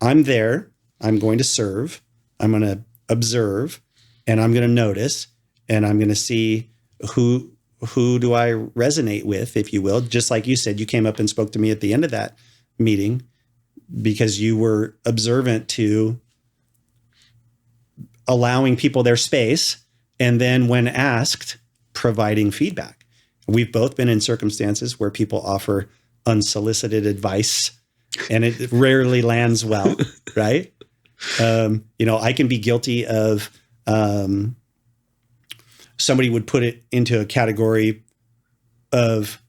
[SPEAKER 1] I'm there, I'm going to serve, I'm going to observe, and I'm going to notice, and I'm going to see who do I resonate with, if you will. Just like you said, you came up and spoke to me at the end of that meeting because you were observant to allowing people their space, and then when asked, providing feedback. We've both been in circumstances where people offer unsolicited advice and it rarely lands well, right? You know, I can be guilty of somebody would put it into a category of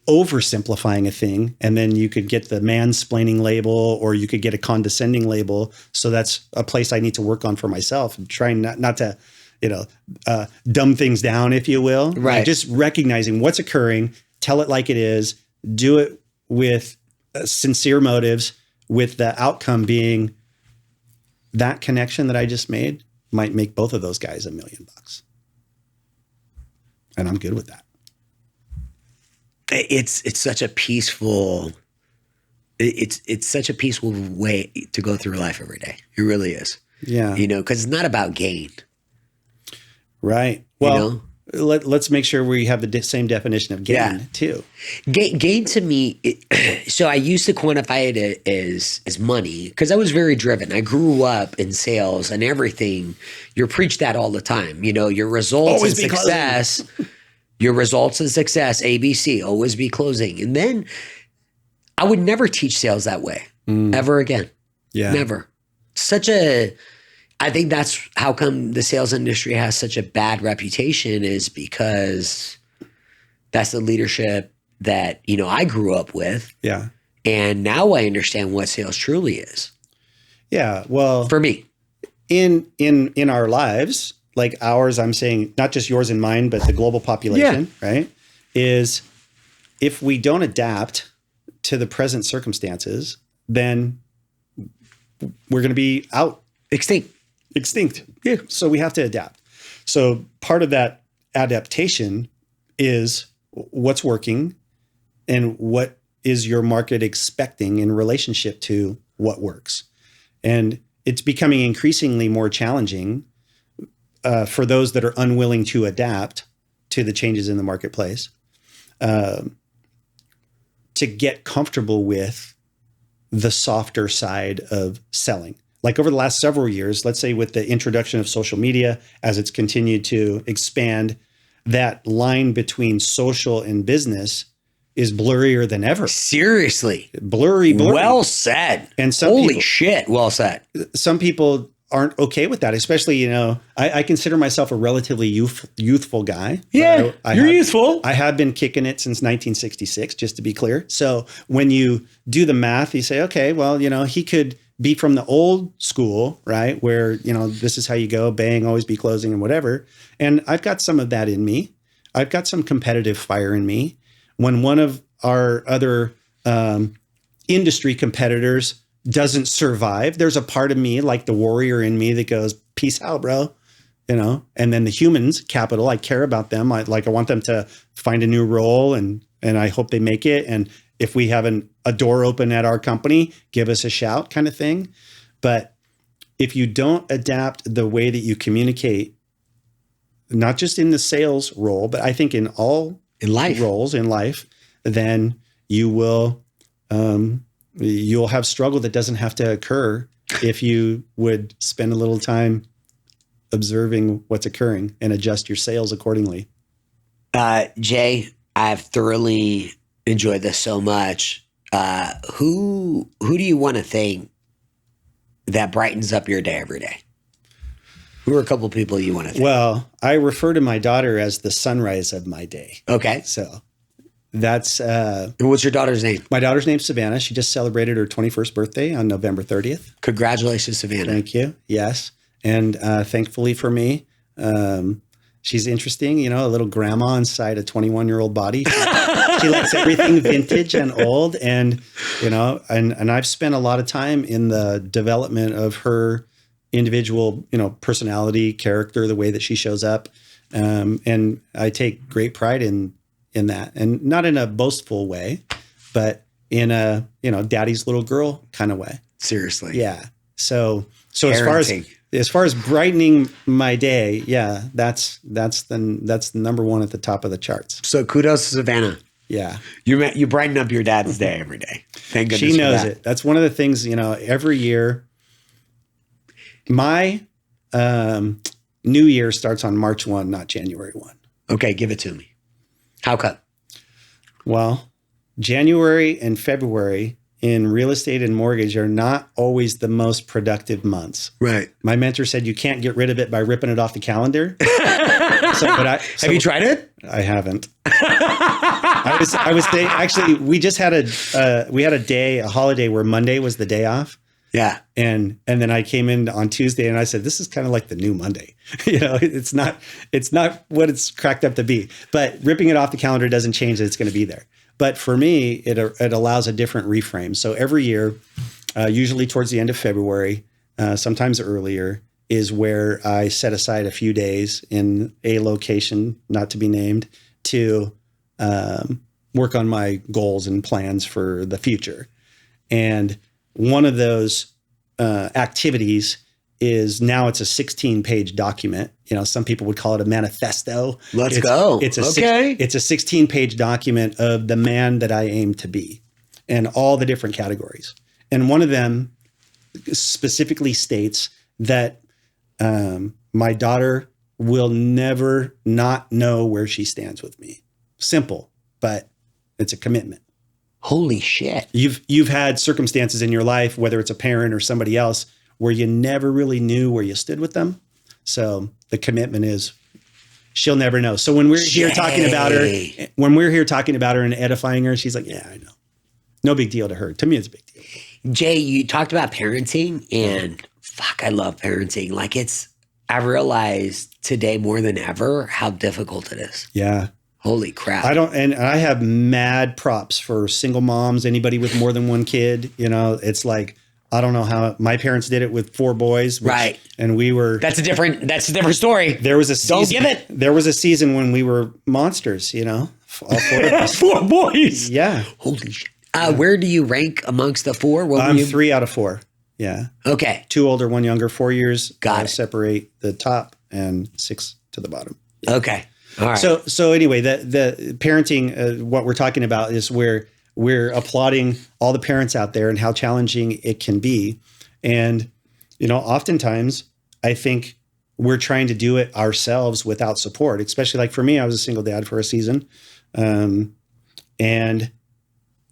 [SPEAKER 1] oversimplifying a thing, and then you could get the mansplaining label or you could get a condescending label. So that's a place I need to work on for myself, and trying not to, you know, dumb things down, if you will.
[SPEAKER 2] Right.
[SPEAKER 1] Like just recognizing what's occurring, tell it like it is, do it with sincere motives, with the outcome being that connection that I just made might make both of those guys $1 million. And I'm good with that.
[SPEAKER 2] It's such a peaceful, it's such a peaceful way to go through life every day. It really is.
[SPEAKER 1] Yeah.
[SPEAKER 2] You know, because it's not about gain.
[SPEAKER 1] Right. Well,
[SPEAKER 2] You know?
[SPEAKER 1] let's make sure we have the same definition of gain too.
[SPEAKER 2] Gain to me, so I used to quantify it as money because I was very driven. I grew up in sales and everything. You're preached that all the time. You know, your results
[SPEAKER 1] Always
[SPEAKER 2] and
[SPEAKER 1] be
[SPEAKER 2] success, your results and success, ABC, always be closing. And then I would never teach sales that way ever again.
[SPEAKER 1] Yeah.
[SPEAKER 2] Never. I think that's how come the sales industry has such a bad reputation, is because that's the leadership that, you know, I grew up with.
[SPEAKER 1] Yeah.
[SPEAKER 2] And now I understand what sales truly is.
[SPEAKER 1] Yeah. Well,
[SPEAKER 2] For me.
[SPEAKER 1] in our lives, like ours, I'm saying not just yours and mine, but the global population, right? Is if we don't adapt to the present circumstances, then we're going to be extinct. Yeah. So we have to adapt. So part of that adaptation is what's working and what is your market expecting in relationship to what works. And it's becoming increasingly more challenging for those that are unwilling to adapt to the changes in the marketplace, to get comfortable with the softer side of selling. Like over the last several years, let's say with the introduction of social media, as it's continued to expand, that line between social and business is blurrier than ever.
[SPEAKER 2] Seriously.
[SPEAKER 1] Blurry.
[SPEAKER 2] Well said.
[SPEAKER 1] And
[SPEAKER 2] holy shit, well said.
[SPEAKER 1] Some people aren't okay with that, especially, I consider myself a relatively youthful guy.
[SPEAKER 2] Yeah, you're youthful.
[SPEAKER 1] I have been kicking it since 1966, just to be clear. So when you do the math, you say, okay, well, he could be from the old school, right? Where, this is how you go, bang, always be closing and whatever. And I've got some of that in me. I've got some competitive fire in me. When one of our other industry competitors doesn't survive, there's a part of me, like the warrior in me, that goes, peace out, bro. And then the humans, capital, I care about them. I want them to find a new role, and I hope they make it. And if we have a door open at our company, give us a shout, kind of thing. But if you don't adapt the way that you communicate, not just in the sales role, but I think in all roles in life, then you will you'll have struggle that doesn't have to occur if you would spend a little time observing what's occurring and adjust your sales accordingly.
[SPEAKER 2] Jay, I've thoroughly enjoyed this so much. Who do you want to thank that brightens up your day every day? Who are a couple people you want to thank?
[SPEAKER 1] Well, I refer to my daughter as the sunrise of my day.
[SPEAKER 2] Okay.
[SPEAKER 1] So that's...
[SPEAKER 2] and what's your daughter's name?
[SPEAKER 1] My daughter's name's Savannah. She just celebrated her 21st birthday on November 30th.
[SPEAKER 2] Congratulations, Savannah.
[SPEAKER 1] Thank you. Yes. And thankfully for me, she's interesting, a little grandma inside a 21-year-old body. She likes everything vintage and old. And, and I've spent a lot of time in the development of her individual, personality, character, the way that she shows up. And I take great pride in that, and not in a boastful way, but in a, daddy's little girl kind of way.
[SPEAKER 2] Seriously.
[SPEAKER 1] Yeah. So as far as brightening my day, yeah, that's the number one at the top of the charts.
[SPEAKER 2] So kudos to Savannah.
[SPEAKER 1] Yeah.
[SPEAKER 2] You brighten up your dad's day every day. Thank goodness
[SPEAKER 1] she knows
[SPEAKER 2] for that.
[SPEAKER 1] it. That's one of the things, every year. My new year starts on March 1, not January 1.
[SPEAKER 2] Okay, give it to me. How come?
[SPEAKER 1] Well, January and February in real estate and mortgage are not always the most productive months.
[SPEAKER 2] Right.
[SPEAKER 1] My mentor said you can't get rid of it by ripping it off the calendar.
[SPEAKER 2] Have you tried it?
[SPEAKER 1] I haven't. I was saying, actually, we just had a holiday where Monday was the day off.
[SPEAKER 2] Yeah.
[SPEAKER 1] And then I came in on Tuesday and I said, this is kind of like the new Monday. It's not what it's cracked up to be, but ripping it off the calendar doesn't change that it's going to be there. But for me, it allows a different reframe. So every year, usually towards the end of February, sometimes earlier, is where I set aside a few days in a location, not to be named, to work on my goals and plans for the future. And one of those activities is, now it's a 16-page document. Some people would call it a manifesto.
[SPEAKER 2] Let's go.
[SPEAKER 1] It's a 16-page document of the man that I aim to be, and all the different categories. And one of them specifically states that my daughter will never not know where she stands with me. Simple, but it's a commitment.
[SPEAKER 2] Holy shit.
[SPEAKER 1] You've had circumstances in your life, whether it's a parent or somebody else, where you never really knew where you stood with them. So the commitment is, she'll never know. So when we're here talking about her and edifying her, she's like, yeah, I know. No big deal to her. To me, it's a big deal.
[SPEAKER 2] Jay, you talked about parenting, and fuck, I love parenting. I've realized today more than ever how difficult it is.
[SPEAKER 1] Yeah.
[SPEAKER 2] Holy crap.
[SPEAKER 1] And I have mad props for single moms, anybody with more than one kid. It's like, I don't know how my parents did it with 4 boys.
[SPEAKER 2] Right.
[SPEAKER 1] And we were.
[SPEAKER 2] That's a different story.
[SPEAKER 1] There was a season.
[SPEAKER 2] Don't give it.
[SPEAKER 1] There was a season when we were monsters, all 4 of us.
[SPEAKER 2] 4 boys.
[SPEAKER 1] Yeah.
[SPEAKER 2] Holy shit. Where do you rank amongst the 4?
[SPEAKER 1] I'm 3 out of 4. Yeah.
[SPEAKER 2] Okay.
[SPEAKER 1] 2 older, 1 younger, 4 years.
[SPEAKER 2] Got it.
[SPEAKER 1] Separate the top and 6 to the bottom. Yeah.
[SPEAKER 2] Okay. All right.
[SPEAKER 1] So anyway, the parenting, what we're talking about is where we're applauding all the parents out there and how challenging it can be. And, oftentimes I think we're trying to do it ourselves without support, especially like for me, I was a single dad for a season. And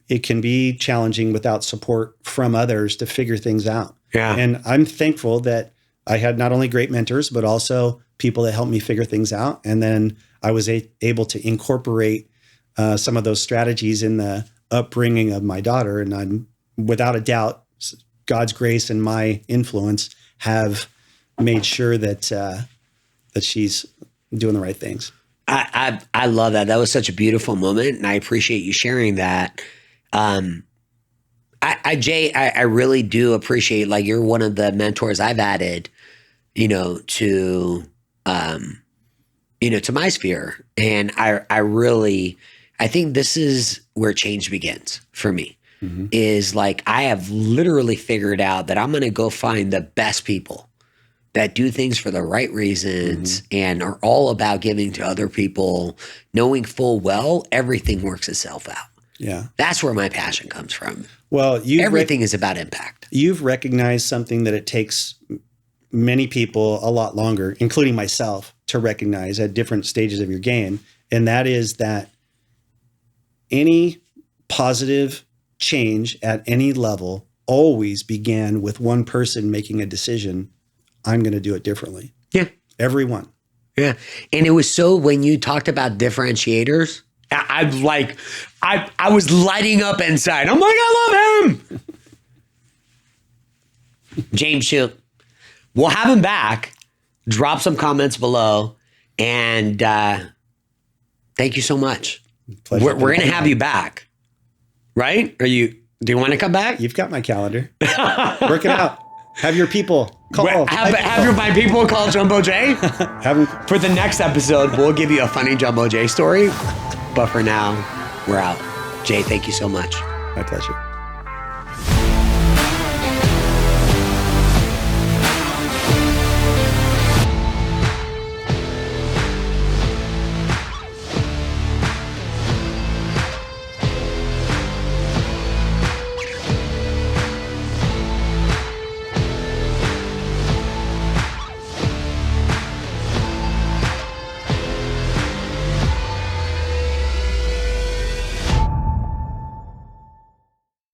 [SPEAKER 1] it can be challenging without support from others to figure things out.
[SPEAKER 2] Yeah.
[SPEAKER 1] And I'm thankful that I had not only great mentors, but also people that helped me figure things out. And then I was able to incorporate some of those strategies in the upbringing of my daughter. And I'm, without a doubt, God's grace and my influence have made sure that that she's doing the right things.
[SPEAKER 2] I love that. That was such a beautiful moment, and I appreciate you sharing that. Jay, I really do appreciate, like, you're one of the mentors I've added, to my sphere. And I think this is where change begins for me, is like, I have literally figured out that I'm going to go find the best people that do things for the right reasons and are all about giving to other people, knowing full well everything works itself out.
[SPEAKER 1] Yeah.
[SPEAKER 2] That's where my passion comes from.
[SPEAKER 1] Well,
[SPEAKER 2] everything is about impact.
[SPEAKER 1] You've recognized something that it takes many people a lot longer, including myself, to recognize at different stages of your game. And that is that any positive change at any level always began with one person making a decision. I'm going to do it differently.
[SPEAKER 2] Yeah.
[SPEAKER 1] Everyone.
[SPEAKER 2] Yeah. And it was so, when you talked about differentiators, I was lighting up inside. I'm like, I love him. James Shoop. We'll have him back. Drop some comments below. And thank you so much. We're going to have you back. Right? Do you want to come back?
[SPEAKER 1] You've got my calendar. Work it out. Have your people call.
[SPEAKER 2] Have my people call Jumbo J.
[SPEAKER 1] Have them.
[SPEAKER 2] For the next episode, we'll give you a funny Jumbo J story. But for now, we're out. Jay, thank you so much.
[SPEAKER 1] My pleasure.